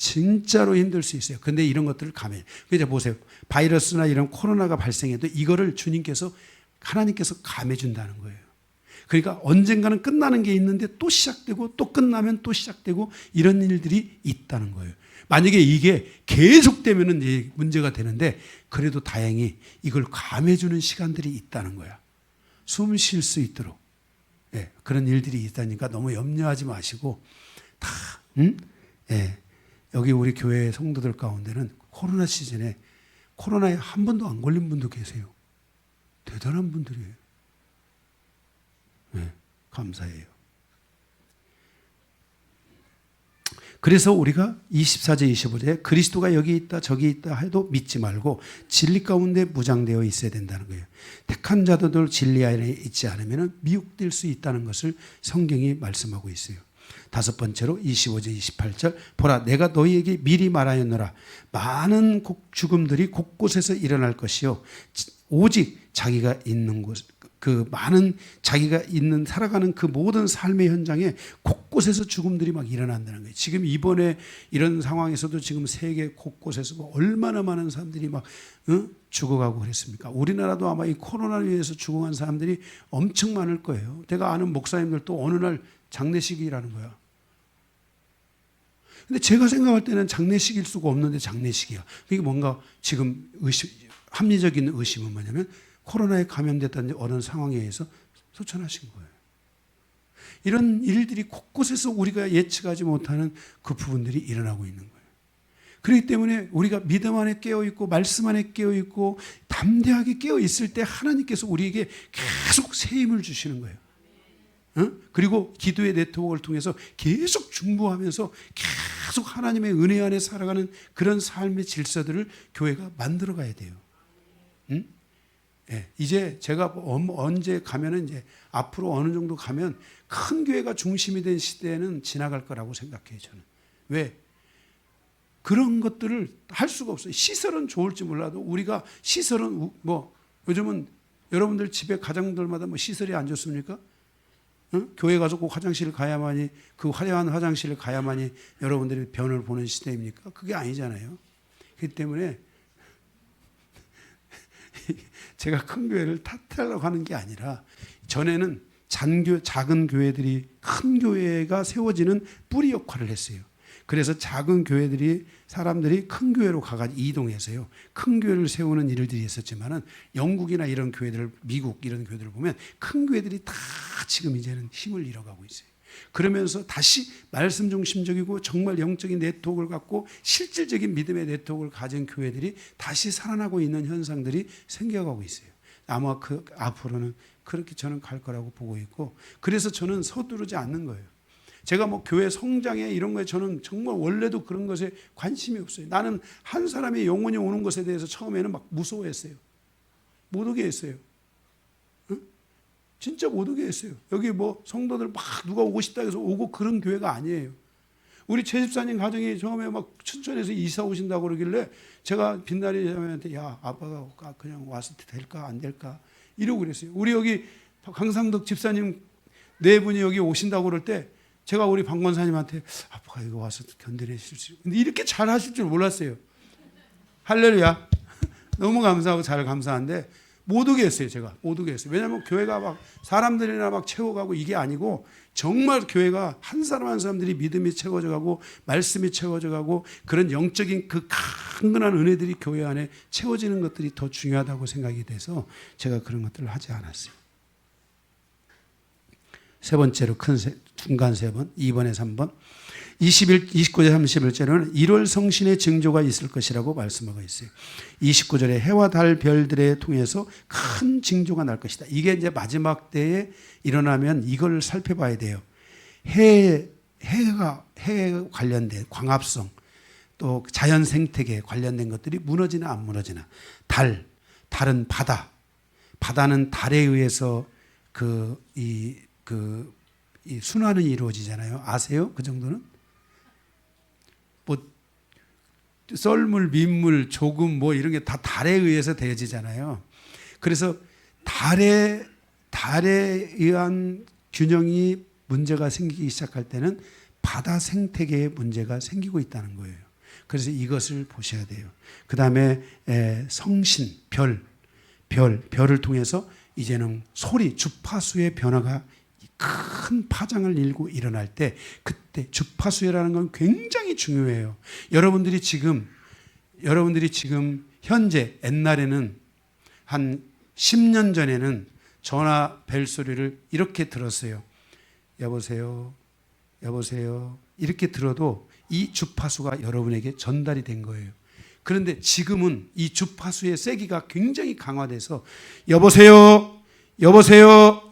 진짜로 힘들 수 있어요. 근데 이런 것들을 감해요. 그래서 보세요. 바이러스나 이런 코로나가 발생해도 이거를 주님께서 하나님께서 감해 준다는 거예요. 그러니까 언젠가는 끝나는 게 있는데 또 시작되고 또 끝나면 또 시작되고 이런 일들이 있다는 거예요. 만약에 이게 계속되면은 이제 문제가 되는데 그래도 다행히 이걸 감해 주는 시간들이 있다는 거야. 숨 쉴 수 있도록. 예, 그런 일들이 있다니까 너무 염려하지 마시고 다 예. 여기 우리 교회 성도들 가운데는 코로나 시즌에 코로나에 한 번도 안 걸린 분도 계세요. 대단한 분들이에요. 네, 감사해요. 그래서 우리가 24절 25절에 그리스도가 여기 있다 저기 있다 해도 믿지 말고 진리 가운데 무장되어 있어야 된다는 거예요. 택한 자들도 진리 안에 있지 않으면 미혹될 수 있다는 것을 성경이 말씀하고 있어요. 다섯 번째로 25절 28절 보라 내가 너희에게 미리 말하였노라 많은 죽음들이 곳곳에서 일어날 것이요 오직 자기가 있는 곳 그 많은 자기가 있는 살아가는 그 모든 삶의 현장에 곳곳에서 죽음들이 막 일어난다는 거예요. 지금 이번에 이런 상황에서도 지금 세계 곳곳에서 뭐 얼마나 많은 사람들이 막 죽어가고 그랬습니까? 우리나라도 아마 이 코로나로 인해서 죽어간 사람들이 엄청 많을 거예요. 제가 아는 목사님들도 어느 날 장례식이라는 거야. 근데 제가 생각할 때는 장례식일 수가 없는데 장례식이야. 이게 뭔가 지금 합리적인 의심은 뭐냐면 코로나에 감염됐다는 어느 상황에 의해서 소천하신 거예요. 이런 일들이 곳곳에서 우리가 예측하지 못하는 그 부분들이 일어나고 있는 거예요. 그렇기 때문에 우리가 믿음 안에 깨어있고 말씀 안에 깨어있고 담대하게 깨어있을 때 하나님께서 우리에게 계속 새 힘을 주시는 거예요. 그리고 기도의 네트워크를 통해서 계속 중보하면서 계속 하나님의 은혜 안에 살아가는 그런 삶의 질서들을 교회가 만들어 가야 돼요. 예, 이제 제가 언제 가면은 이제 앞으로 어느 정도 가면 큰 교회가 중심이 된 시대는 지나갈 거라고 생각해요, 저는. 왜? 그런 것들을 할 수가 없어요. 시설은 좋을지 몰라도 우리가 시설은 뭐 요즘은 여러분들 집에 가정들마다 뭐 시설이 안 좋습니까? 교회 가서 꼭 화장실을 가야만이 그 화려한 화장실을 가야만이 여러분들이 변을 보는 시대입니까? 그게 아니잖아요. 그렇기 때문에 제가 큰 교회를 탓하려고 하는 게 아니라 전에는 작은 교회들이 큰 교회가 세워지는 뿌리 역할을 했어요. 그래서 작은 교회들이 사람들이 큰 교회로 가가지고 이동해서요. 큰 교회를 세우는 일들이 있었지만은 영국이나 이런 교회들, 미국 이런 교회들을 보면 큰 교회들이 다 지금 이제는 힘을 잃어가고 있어요. 그러면서 다시 말씀 중심적이고 정말 영적인 네트워크를 갖고 실질적인 믿음의 네트워크를 가진 교회들이 다시 살아나고 있는 현상들이 생겨가고 있어요. 아마 그 앞으로는 그렇게 저는 갈 거라고 보고 있고 그래서 저는 서두르지 않는 거예요. 제가 뭐 교회 성장에 이런 거에 저는 정말 원래도 그런 것에 관심이 없어요. 나는 한 사람의 영혼이 오는 것에 대해서 처음에는 막 무서워했어요. 못 오게 했어요. 진짜 못 오게 했어요. 여기 뭐 성도들 막 누가 오고 싶다 해서 오고 그런 교회가 아니에요. 우리 최 집사님 가정이 처음에 막 춘천에서 이사 오신다고 그러길래 제가 빛나리 자매한테 야 아빠가 그냥 와서 될까 안 될까 이러고 그랬어요. 우리 여기 강상덕 집사님 네 분이 여기 오신다고 그럴 때 제가 우리 방 권사님한테 아빠가 이거 와서 견뎌내실 수 있어요. 근데 이렇게 잘 하실 줄 몰랐어요. 할렐루야. 너무 감사하고 잘 감사한데 못 오게 했어요. 제가 못 오게 했어요. 왜냐하면 교회가 막 사람들이나 막 채워가고 이게 아니고 정말 교회가 한 사람 한 사람들이 믿음이 채워져 가고 말씀이 채워져 가고 그런 영적인 그 강건한 은혜들이 교회 안에 채워지는 것들이 더 중요하다고 생각이 돼서 제가 그런 것들을 하지 않았어요. 세 번째로 중간 세 번, 2번에 3번. 29절 31절에는 1월 성신의 징조가 있을 것이라고 말씀하고 있어요. 29절에 해와 달 별들에 통해서 큰 징조가 날 것이다. 이게 이제 마지막 때에 일어나면 이걸 살펴봐야 돼요. 해가 관련된 광합성 또 자연 생태계에 관련된 것들이 무너지나 안 무너지나. 달은 바다는 달에 의해서 이 순환이 이루어지잖아요. 아세요? 그 정도는? 뭐 썰물, 민물, 조금 뭐 이런 게 다 달에 의해서 되어지잖아요. 그래서 달에 의한 균형이 문제가 생기기 시작할 때는 바다 생태계에 문제가 생기고 있다는 거예요. 그래서 이것을 보셔야 돼요. 그 다음에 성신, 별을 통해서 이제는 소리, 주파수의 변화가 큰 파장을 일고 일어날 때 그때 주파수라는 건 굉장히 중요해요. 여러분들이 지금 현재 옛날에는 한 10년 전에는 전화 벨 소리를 이렇게 들었어요. 여보세요. 이렇게 들어도 이 주파수가 여러분에게 전달이 된 거예요. 그런데 지금은 이 주파수의 세기가 굉장히 강화돼서 여보세요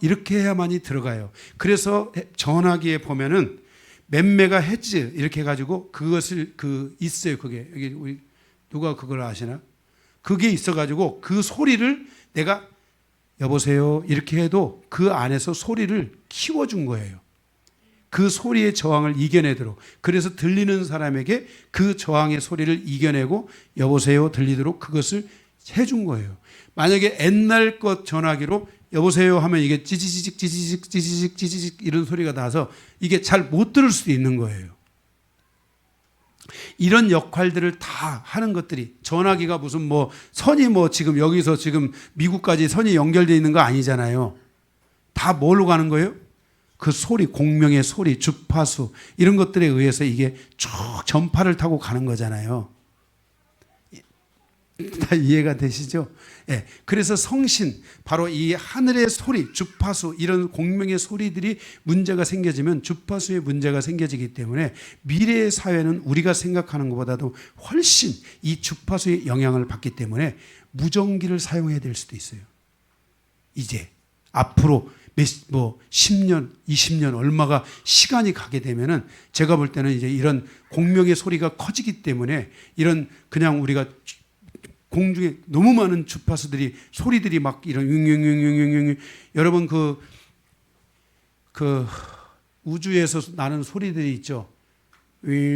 이렇게 해야만이 들어가요. 그래서 전화기에 보면은 몇 메가 헤르츠 이렇게 해가지고 그것을 있어요. 그게 여기 우리 누가 그걸 아시나? 그게 있어가지고 그 소리를 내가 여보세요 이렇게 해도 그 안에서 소리를 키워준 거예요. 그 소리의 저항을 이겨내도록. 그래서 들리는 사람에게 그 저항의 소리를 이겨내고 여보세요 들리도록 그것을 해준 거예요. 만약에 옛날 것 전화기로 여보세요 하면 이게 찌지직 이런 소리가 나서 이게 잘 못 들을 수도 있는 거예요. 이런 역할들을 다 하는 것들이 전화기가 무슨 선이 지금 여기서 지금 미국까지 선이 연결되어 있는 거 아니잖아요. 다 뭘로 가는 거예요? 그 소리, 공명의 소리, 주파수 이런 것들에 의해서 이게 쭉 전파를 타고 가는 거잖아요. 다 이해가 되시죠? 예. 그래서 성신, 바로 이 하늘의 소리, 주파수, 이런 공명의 소리들이 문제가 생겨지면 주파수에 문제가 생겨지기 때문에 미래의 사회는 우리가 생각하는 것보다도 훨씬 이 주파수의 영향을 받기 때문에 무전기를 사용해야 될 수도 있어요. 이제 앞으로 10년, 20년 얼마가 시간이 가게 되면은 제가 볼 때는 이제 이런 공명의 소리가 커지기 때문에 이런 그냥 우리가 공중에 너무 많은 주파수들이 소리들이 막 이런 윙윙윙윙윙 여러분 그 우주에서 나는 소리들이 있죠. 윙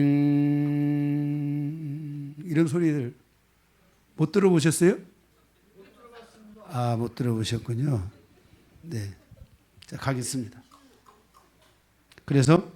이런 소리들 못 들어보셨어요? 못 들어보셨군요. 네. 자, 가겠습니다. 그래서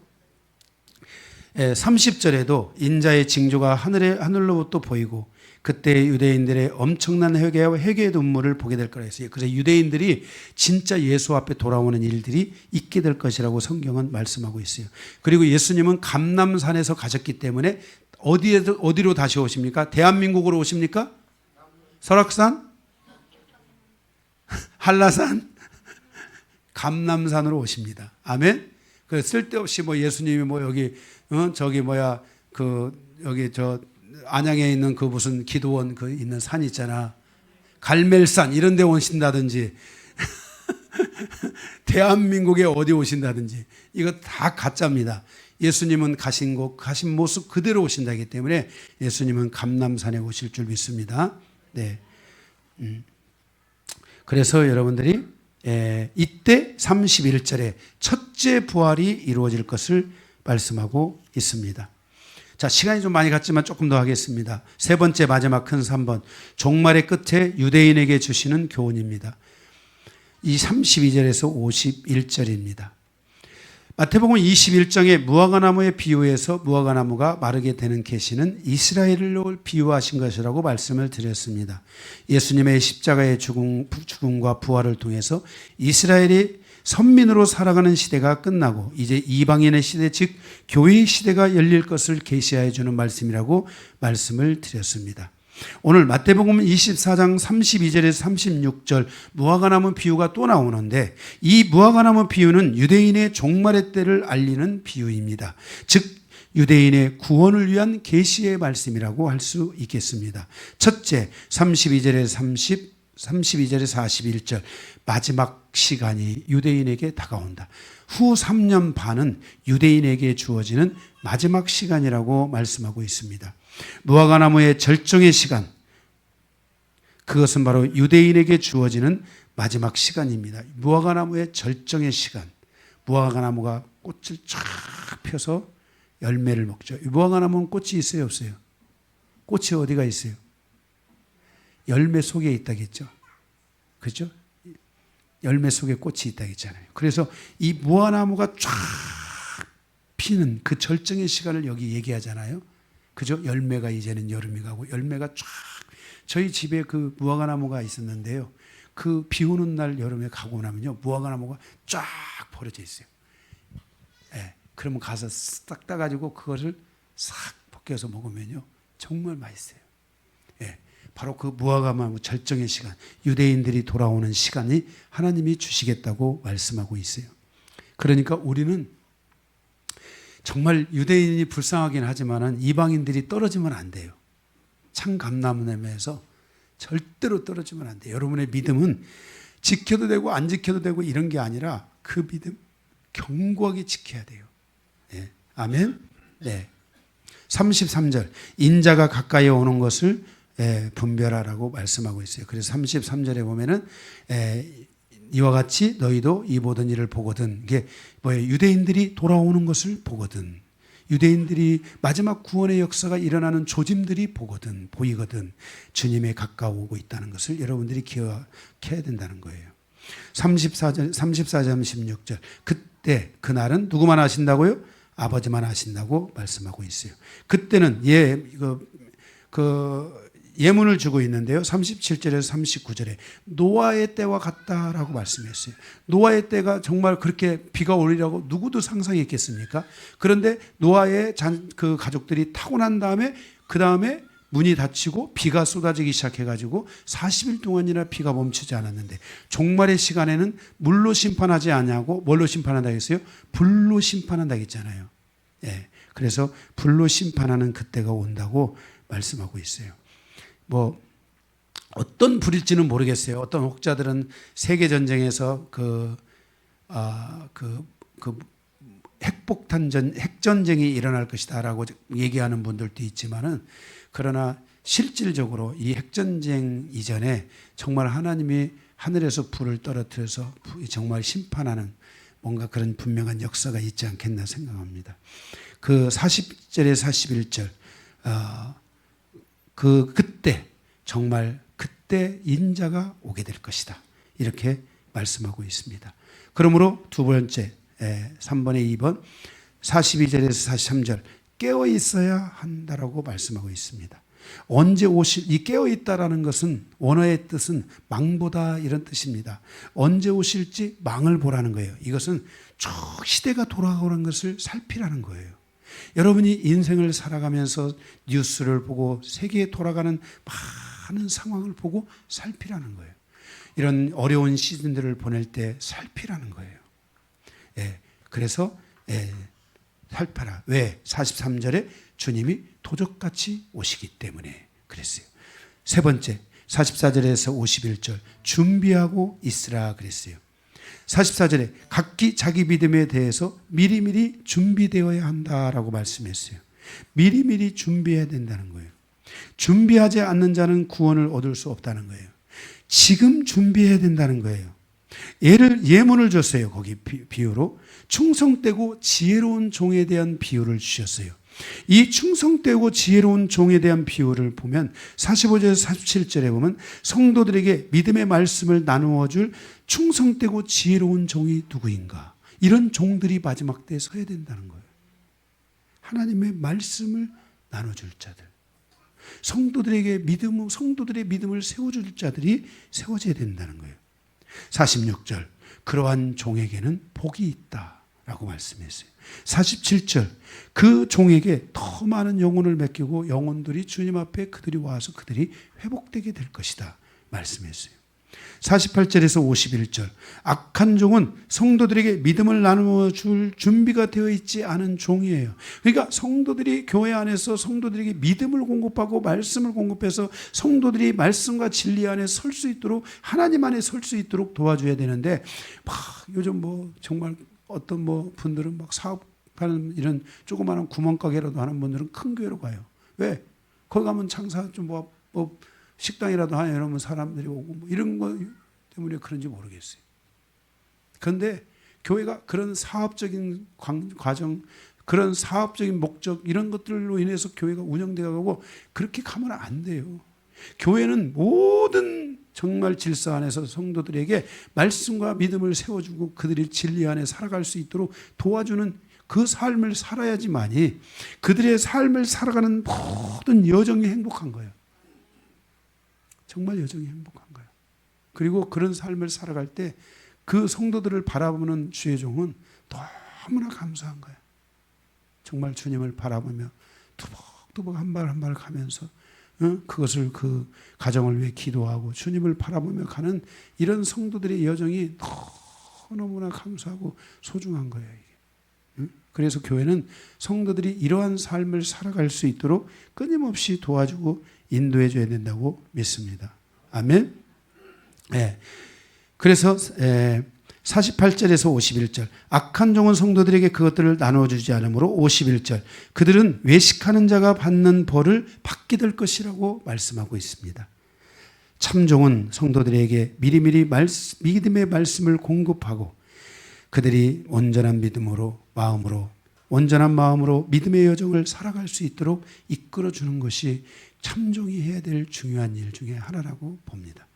30절에도 인자의 징조가 하늘로부터 보이고 그때 유대인들의 엄청난 회개의 눈물을 보게 될 거라 했어요. 그래서 유대인들이 진짜 예수 앞에 돌아오는 일들이 있게 될 것이라고 성경은 말씀하고 있어요. 그리고 예수님은 감람산에서 가셨기 때문에 어디로 다시 오십니까? 대한민국으로 오십니까? 설악산? 한라산? 감람산으로 오십니다. 아멘. 그 쓸데없이 예수님이 여기 여기 안양에 있는 그 무슨 기도원 있는 산 있잖아. 갈멜산 이런 데 오신다든지 대한민국에 어디 오신다든지 이거 다 가짜입니다. 예수님은 가신 모습 그대로 오신다기 때문에 예수님은 감람산에 오실 줄 믿습니다. 네. 그래서 여러분들이 이때 31절에 첫째 부활이 이루어질 것을 말씀하고 있습니다. 자, 시간이 좀 많이 갔지만 조금 더 하겠습니다. 세 번째 마지막 큰 3번. 종말의 끝에 유대인에게 주시는 교훈입니다. 이 32절에서 51절입니다. 마태복음 21장의 무화과나무의 비유에서 무화과나무가 마르게 되는 계시는 이스라엘을 비유하신 것이라고 말씀을 드렸습니다. 예수님의 십자가의 죽음과 부활을 통해서 이스라엘이 선민으로 살아가는 시대가 끝나고 이제 이방인의 시대, 즉 교회의 시대가 열릴 것을 계시하여 주는 말씀이라고 말씀을 드렸습니다. 오늘 마태복음 24장 32절에서 36절 무화과나무 비유가 또 나오는데, 이 무화과나무 비유는 유대인의 종말의 때를 알리는 비유입니다. 즉 유대인의 구원을 위한 계시의 말씀이라고 할 수 있겠습니다. 첫째, 32절에서 41절 마지막 시간이 유대인에게 다가온다. 후 3년 반은 유대인에게 주어지는 마지막 시간이라고 말씀하고 있습니다. 무화과나무의 절정의 시간, 그것은 바로 유대인에게 주어지는 마지막 시간입니다. 무화과나무의 절정의 시간, 무화과나무가 꽃을 쫙 펴서 열매를 먹죠. 무화과나무는 꽃이 있어요, 없어요? 꽃이 어디가 있어요? 열매 속에 있다겠죠. 그렇죠? 열매 속에 꽃이 있다겠잖아요. 그래서 이 무화과나무가 쫙 피는 그 절정의 시간을 여기 얘기하잖아요. 그죠? 열매가 이제는 여름이 가고 열매가 쫙. 저희 집에 그 무화과나무가 있었는데요. 그 비 오는 날 여름에 가고 나면요, 무화과나무가 쫙 벌어져 있어요. 예, 그러면 가서 싹 따가지고 그것을 싹 벗겨서 먹으면요, 정말 맛있어요. 예, 바로 그 무화과나무 절정의 시간, 유대인들이 돌아오는 시간이 하나님이 주시겠다고 말씀하고 있어요. 그러니까 우리는 정말 유대인이 불쌍하긴 하지만은 이방인들이 떨어지면 안 돼요. 참 감람나무에서 절대로 떨어지면 안 돼요. 여러분의 믿음은 지켜도 되고 안 지켜도 되고 이런 게 아니라 그 믿음 견고하게 지켜야 돼요. 네. 아멘. 네. 33절 인자가 가까이 오는 것을 분별하라고 말씀하고 있어요. 그래서 33절에 보면은 이와 같이 너희도 이 모든 일을 보거든. 이게 뭐예요? 유대인들이 돌아오는 것을 보거든. 유대인들이 마지막 구원의 역사가 일어나는 조짐들이 보이거든. 주님에 가까워오고 있다는 것을 여러분들이 기억해야 된다는 거예요. 34절 16절 그때 그날은 누구만 아신다고요? 아버지만 아신다고 말씀하고 있어요. 그때는 예문을 주고 있는데요. 37절에서 39절에 노아의 때와 같다라고 말씀했어요. 노아의 때가 정말 그렇게 비가 오리라고 누구도 상상했겠습니까? 그런데 노아의 그 가족들이 타고 난 다음에 그 다음에 문이 닫히고 비가 쏟아지기 시작해가지고 40일 동안이나 비가 멈추지 않았는데, 종말의 시간에는 물로 심판하지 않냐고, 뭘로 심판한다 했어요? 불로 심판한다 했잖아요. 예, 그래서 불로 심판하는 그때가 온다고 말씀하고 있어요. 뭐 어떤 불일지는 모르겠어요. 어떤 혹자들은 세계 전쟁에서 핵전쟁이 일어날 것이다라고 얘기하는 분들도 있지만은, 그러나 실질적으로 이 핵전쟁 이전에 정말 하나님이 하늘에서 불을 떨어뜨려서 정말 심판하는 뭔가 그런 분명한 역사가 있지 않겠나 생각합니다. 그 40절에 41절 그때 정말 그때 인자가 오게 될 것이다, 이렇게 말씀하고 있습니다. 그러므로 두 번째 3번에 2번 42절에서 43절 깨어 있어야 한다라고 말씀하고 있습니다. 언제 오실, 이 깨어 있다라는 것은 원어의 뜻은 망보다 이런 뜻입니다. 언제 오실지 망을 보라는 거예요. 이것은 쭉 시대가 돌아가는 것을 살피라는 거예요. 여러분이 인생을 살아가면서 뉴스를 보고 세계에 돌아가는 많은 상황을 보고 살피라는 거예요. 이런 어려운 시즌들을 보낼 때 살피라는 거예요. 예, 그래서 살펴라. 왜? 43절에 주님이 도적같이 오시기 때문에 그랬어요. 세 번째 44절에서 51절 준비하고 있으라 그랬어요. 44절에 각기 자기 믿음에 대해서 미리미리 준비되어야 한다라고 말씀했어요. 미리미리 준비해야 된다는 거예요. 준비하지 않는 자는 구원을 얻을 수 없다는 거예요. 지금 준비해야 된다는 거예요. 예문을 줬어요. 거기 비유로 충성되고 지혜로운 종에 대한 비유를 주셨어요. 이 충성되고 지혜로운 종에 대한 비유를 보면 45절에서 47절에 보면 성도들에게 믿음의 말씀을 나누어 줄 충성되고 지혜로운 종이 누구인가? 이런 종들이 마지막 때에 서야 된다는 거예요. 하나님의 말씀을 나눠줄 자들. 성도들의 믿음을 세워줄 자들이 세워져야 된다는 거예요. 46절, 그러한 종에게는 복이 있다라고 말씀했어요. 47절, 그 종에게 더 많은 영혼을 맡기고 영혼들이 주님 앞에 그들이 와서 그들이 회복되게 될 것이다 말씀했어요. 48절에서 51절, 악한 종은 성도들에게 믿음을 나누어 줄 준비가 되어 있지 않은 종이에요. 그러니까 성도들이 교회 안에서 성도들에게 믿음을 공급하고 말씀을 공급해서 성도들이 말씀과 진리 안에 설 수 있도록, 하나님 안에 설 수 있도록 도와줘야 되는데, 막 요즘 정말 어떤 분들은 막 사업하는 이런 조그마한 구멍가게라도 하는 분들은 큰 교회로 가요. 왜? 거기 가면 장사 좀 식당이라도 하냐 이러면 사람들이 오고 이런 거 때문에 그런지 모르겠어요. 그런데 교회가 그런 사업적인 과정, 그런 사업적인 목적 이런 것들로 인해서 교회가 운영되어 가고 그렇게 가면 안 돼요. 교회는 모든 정말 질서 안에서 성도들에게 말씀과 믿음을 세워주고 그들이 진리 안에 살아갈 수 있도록 도와주는 그 삶을 살아야지만이 그들의 삶을 살아가는 모든 여정이 행복한 거예요. 정말 여정이 행복한 거예요. 그리고 그런 삶을 살아갈 때 그 성도들을 바라보는 주의 종은 너무나 감사한 거예요. 정말 주님을 바라보며 두벅두벅 한 발 한 발 가면서 그것을 그 가정을 위해 기도하고 주님을 바라보며 가는 이런 성도들의 여정이 너무나 감사하고 소중한 거예요. 이게. 그래서 교회는 성도들이 이러한 삶을 살아갈 수 있도록 끊임없이 도와주고 인도해 줘야 된다고 믿습니다. 아멘. 네. 그래서 48절에서 51절, 악한 종은 성도들에게 그것들을 나눠주지 않으므로 51절, 그들은 외식하는 자가 받는 벌을 받게 될 것이라고 말씀하고 있습니다. 참종은 성도들에게 미리미리 믿음의 말씀을 공급하고 그들이 온전한 마음으로 믿음의 여정을 살아갈 수 있도록 이끌어주는 것이 참종이 해야 될 중요한 일 중에 하나라고 봅니다.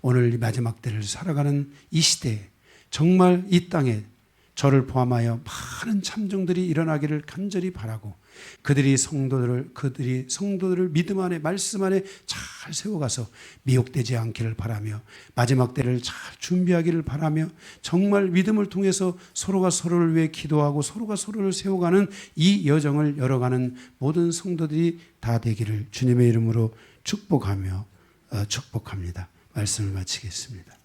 오늘 이 마지막 때를 살아가는 이 시대에 정말 이 땅에 저를 포함하여 많은 참종들이 일어나기를 간절히 바라고 그들이 성도들을 믿음 안에 말씀 안에 잘 세워가서 미혹되지 않기를 바라며 마지막 때를 잘 준비하기를 바라며 정말 믿음을 통해서 서로가 서로를 위해 기도하고 서로가 서로를 세워가는 이 여정을 열어가는 모든 성도들이 다 되기를 주님의 이름으로 축복합니다. 말씀을 마치겠습니다.